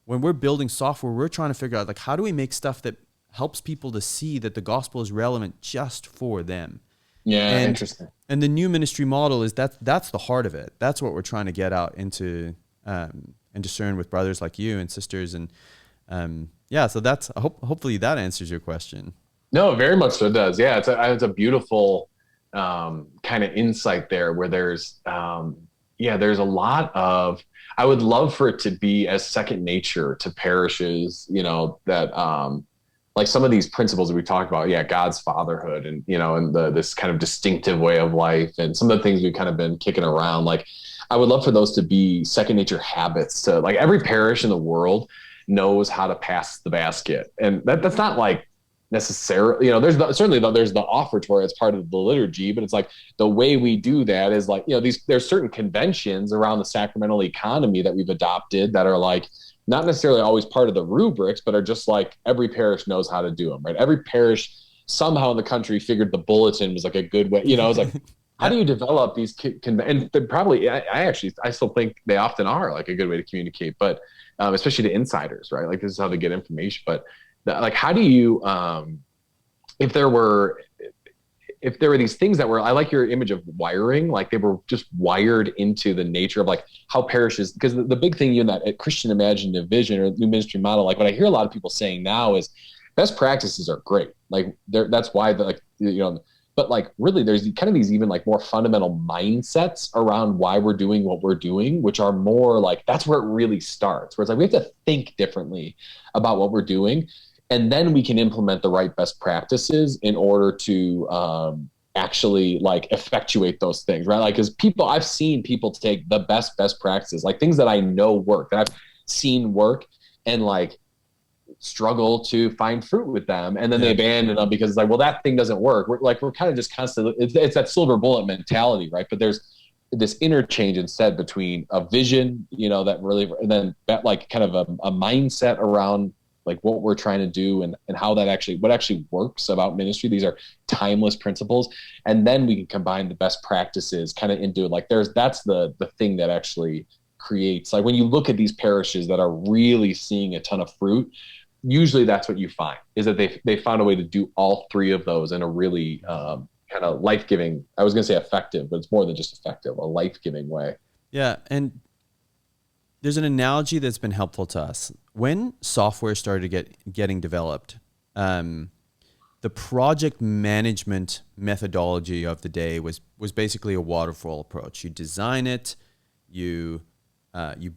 we're building software, we're trying to figure out like, how do we make stuff that helps people to see that the gospel is relevant just for them? Yeah, interesting. And the new ministry model is that's the heart of it. That's what we're trying to get out into and discern with brothers like you and sisters. And so that's hopefully that answers your question. No, very much so it does. Yeah, it's a beautiful kind of insight there where there's there's a lot of, I would love for it to be as second nature to parishes, that like some of these principles that we talked about, God's fatherhood and, and this kind of distinctive way of life and some of the things we've kind of been kicking around. Like, I would love for those to be second nature habits to like every parish in the world knows how to pass the basket. And that's not like necessarily, there's the offertory as part of the liturgy, but it's like the way we do that is like, there's certain conventions around the sacramental economy that we've adopted that are like, not necessarily always part of the rubrics, but are just like every parish knows how to do them, right? Every parish somehow in the country figured the bulletin was like a good way, it's like, how do you develop these and probably, I still think they often are like a good way to communicate, but especially to insiders, right? Like this is how they get information, but like, how do you, if there were these things that were, I like your image of wiring, like they were just wired into the nature of like how parishes, because the big thing in that Christian imaginative vision or new ministry model, like what I hear a lot of people saying now is best practices are great. Like that's why but like really there's kind of these even like more fundamental mindsets around why we're doing what we're doing, which are more like, that's where it really starts, where it's like, we have to think differently about what we're doing. And then we can implement the right best practices in order to actually like effectuate those things, right? Like, because I've seen people take the best practices, like things that I know work, that I've seen work, and like struggle to find fruit with them, and then they abandon them because it's like, well, that thing doesn't work. We're kind of just constantly, it's that silver bullet mentality, right? But there's this interchange instead between a vision, that really, and then that like kind of a mindset around like what we're trying to do and how that what actually works about ministry. These are timeless principles. And then we can combine the best practices kind of into like, that's the thing that actually creates, like when you look at these parishes that are really seeing a ton of fruit, usually that's what you find is that they found a way to do all three of those in a really kind of life-giving, I was going to say effective, but it's more than just effective, a life-giving way. Yeah. And there's an analogy that's been helpful to us. When software started getting developed, the project management methodology of the day was basically a waterfall approach. You design it, you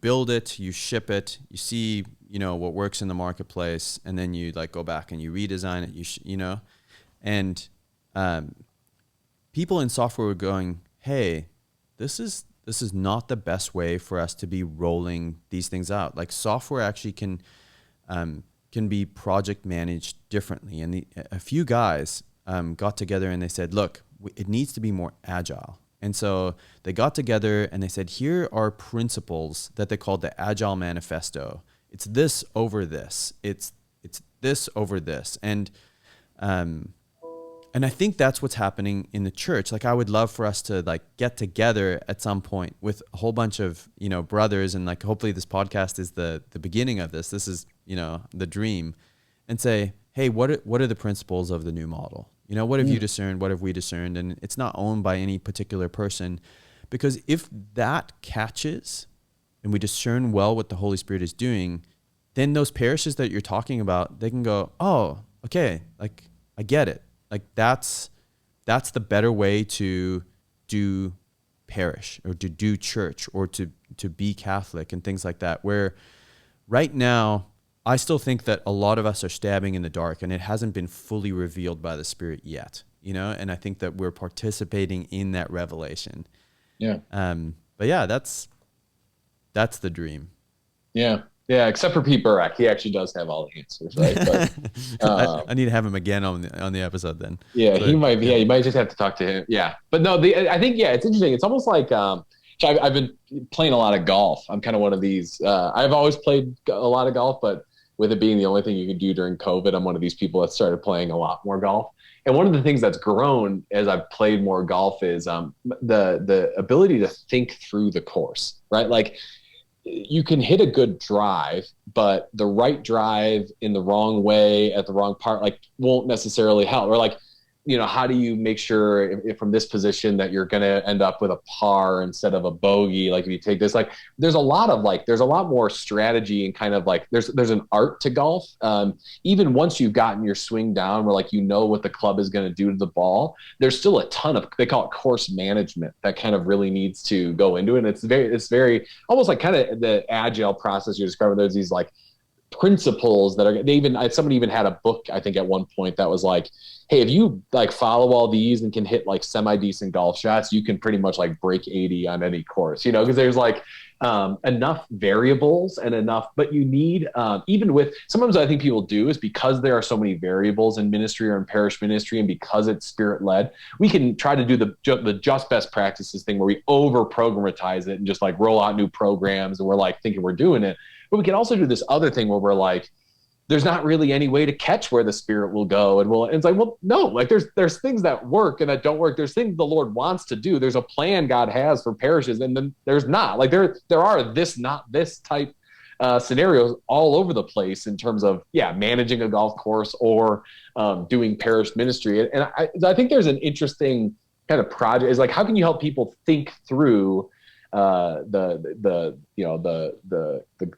build it, you ship it, you see, what works in the marketplace, and then you like go back and you redesign it, and people in software were going, hey, this is not the best way for us to be rolling these things out. Like software actually can be project managed differently. And a few guys got together and they said, look, it needs to be more agile. And so they got together and they said, here are principles that they called the Agile Manifesto. It's this over this. It's this over this. And I think that's what's happening in the church. Like I would love for us to like get together at some point with a whole bunch of, brothers, and like hopefully this podcast is the beginning of this. This is, the dream, and say, hey, what are the principles of the new model? What have you discerned? What have we discerned? And it's not owned by any particular person, because if that catches and we discern well what the Holy Spirit is doing, then those parishes that you're talking about, they can go, oh, okay, like I get it. Like that's the better way to do parish or to do church or to be Catholic and things like that, where right now I still think that a lot of us are stabbing in the dark and it hasn't been fully revealed by the Spirit yet, you know, and I think that we're participating in that revelation. Yeah. But yeah, that's the dream. Yeah. Yeah. Except for Pete Burak. He actually does have all the answers, right? But I need to have him again on the episode then. Yeah, But, he might. Yeah, you might just have to talk to him. Yeah, but no, I think it's interesting. It's almost like I've been playing a lot of golf. I'm kind of one of these. I've always played a lot of golf, but with it being the only thing you could do during COVID, I'm one of these people that started playing a lot more golf. And one of the things that's grown as I've played more golf is the ability to think through the course, right? Like you can hit a good drive, but the right drive in the wrong way at the wrong part, like won't necessarily help. Or like, you know, how do you make sure if from this position that you're going to end up with a par instead of a bogey? Like if you take this, like there's a lot more strategy and kind of like there's an art to golf. Even once you've gotten your swing down where like, you know what the club is going to do to the ball, there's still a ton of, they call it course management that kind of really needs to go into it. And it's very almost like kind of the agile process you described. There's these like principles that are somebody even had a book, I think at one point that was like, hey, if you like follow all these and can hit like semi-decent golf shots, you can pretty much like break 80 on any course, you know, because there's like enough variables and enough, but you need, even with, sometimes I think people do is because there are so many variables in ministry or in parish ministry and because it's Spirit led, we can try to do the just best practices thing where we over programatize it and just like roll out new programs and we're like thinking we're doing it. But we can also do this other thing where we're like, there's not really any way to catch where the Spirit will go. And it's like, well, no, like there's things that work and that don't work. There's things the Lord wants to do. There's a plan God has for parishes. And then there's not like, there are this, not this type scenarios all over the place in terms of, managing a golf course or doing parish ministry. And I think there's an interesting kind of project is like, how can you help people think through the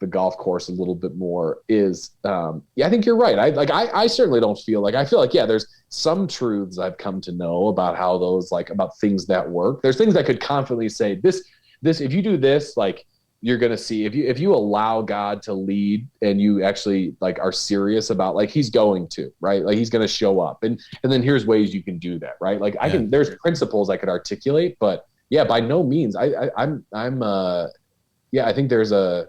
golf course a little bit more is, I think you're right. I certainly don't feel like, there's some truths I've come to know about how those, like about things that work. There's things I could confidently say this, if you do this, like you're going to see if you allow God to lead and you actually like are serious about like, he's going to, right? Like he's going to show up and then here's ways you can do that. Right. Like there's principles I could articulate, but by no means. I think there's an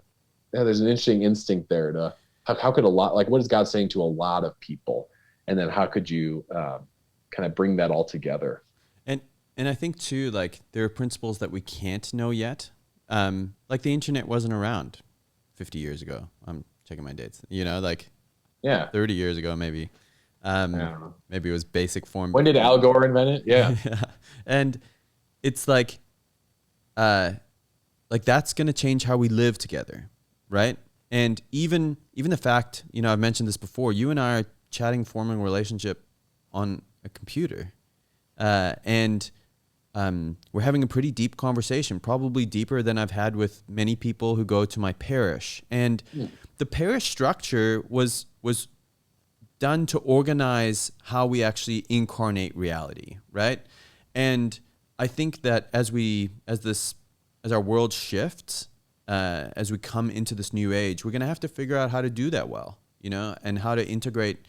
interesting instinct there to how could a lot, like what is God saying to a lot of people? And then how could you kind of bring that all together? And I think too, like there are principles that we can't know yet. Like the internet wasn't around 50 years ago. I'm checking my dates, you know, like 30 years ago, maybe. Maybe it was basic form. When did Al Gore invent it? Yeah. And it's like that's going to change how we live together, right? And even the fact, you know, I've mentioned this before, you and I are chatting, forming a relationship on a computer. And we're having a pretty deep conversation, probably deeper than I've had with many people who go to my parish. And the parish structure was done to organize how we actually incarnate reality, right? And I think that as our world shifts, as we come into this new age, we're going to have to figure out how to do that well, you know, and how to integrate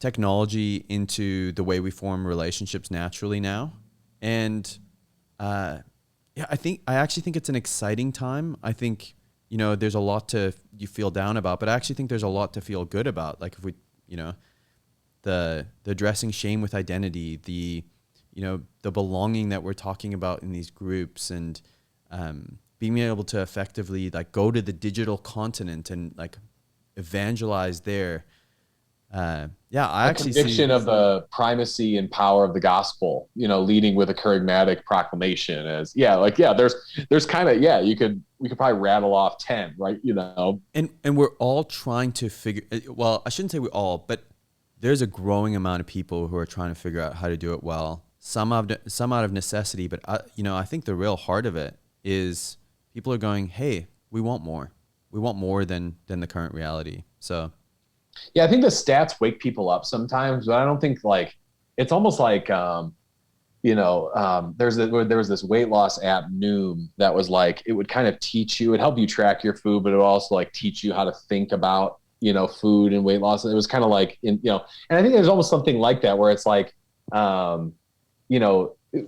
technology into the way we form relationships naturally now. And I actually think it's an exciting time. I think, you know, there's a lot you feel down about, but I actually think there's a lot to feel good about. Like if we, you know, the addressing shame with identity, the belonging that we're talking about in these groups, and being able to effectively like go to the digital continent and like evangelize there. I actually conviction of the primacy and power of the gospel, you know, leading with a kerygmatic proclamation as there's kind of, we could probably rattle off 10, right? You know, and we're all trying to figure, well, I shouldn't say we all, but there's a growing amount of people who are trying to figure out how to do it well. Some out of necessity, but I think the real heart of it is people are going, hey, we want more. We want more than the current reality. So, I think the stats wake people up sometimes, but I don't think like it's almost like there was this weight loss app, Noom, that was like, it would kind of teach you, it help you track your food, but it would also like teach you how to think about, food and weight loss. And it was kind of like, and I think there's almost something like that where it's like,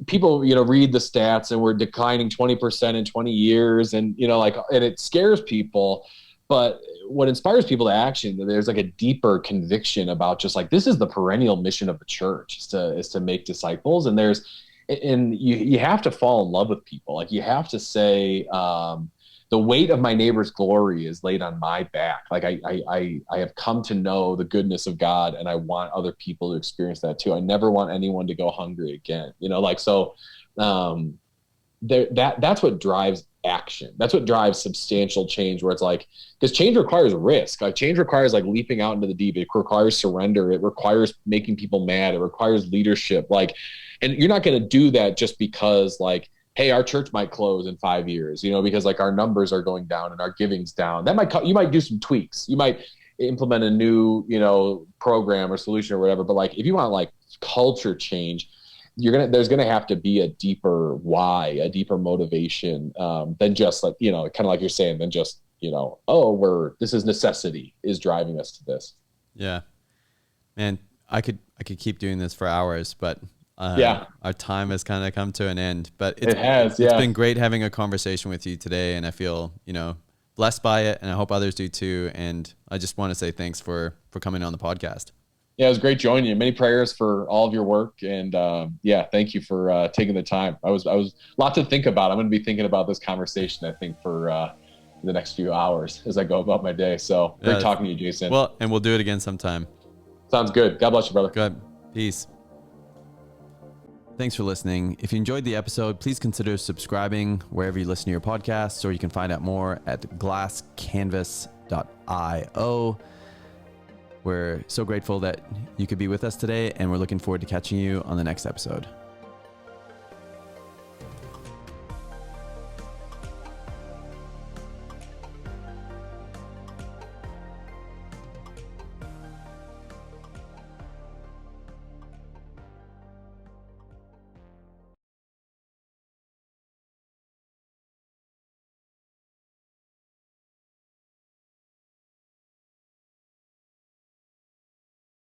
people, read the stats and we're declining 20% in 20 years and, and it scares people. But what inspires people to action, there's like a deeper conviction about just like, this is the perennial mission of the church is to make disciples. And you have to fall in love with people. Like you have to say, the weight of my neighbor's glory is laid on my back. Like I have come to know the goodness of God, and I want other people to experience that too. I never want anyone to go hungry again. That's what drives action. That's what drives substantial change, where it's like, because change requires risk. Like change requires like leaping out into the deep. It requires surrender. It requires making people mad. It requires leadership. And you're not going to do that just because like, hey, our church might close in 5 years, because like our numbers are going down and our giving's down. You might do some tweaks. You might implement a new, program or solution or whatever. But like, if you want like culture change, there's going to have to be a deeper why, a deeper motivation, than just like, kind of like you're saying, than just, this is necessity is driving us to this. Yeah, man, I could keep doing this for hours, but our time has kind of come to an end, but it's been great having a conversation with you today. And I feel, blessed by it, and I hope others do too. And I just want to say thanks for coming on the podcast. Yeah, it was great joining you. Many prayers for all of your work. And thank you for taking the time. I was a lot to think about. I'm going to be thinking about this conversation, I think, for the next few hours as I go about my day. So great talking to you, Jason. Well, and we'll do it again sometime. Sounds good. God bless you, brother. Good. Peace. Thanks for listening. If you enjoyed the episode, please consider subscribing wherever you listen to your podcasts, or you can find out more at glasscanvas.io. We're so grateful that you could be with us today, and we're looking forward to catching you on the next episode.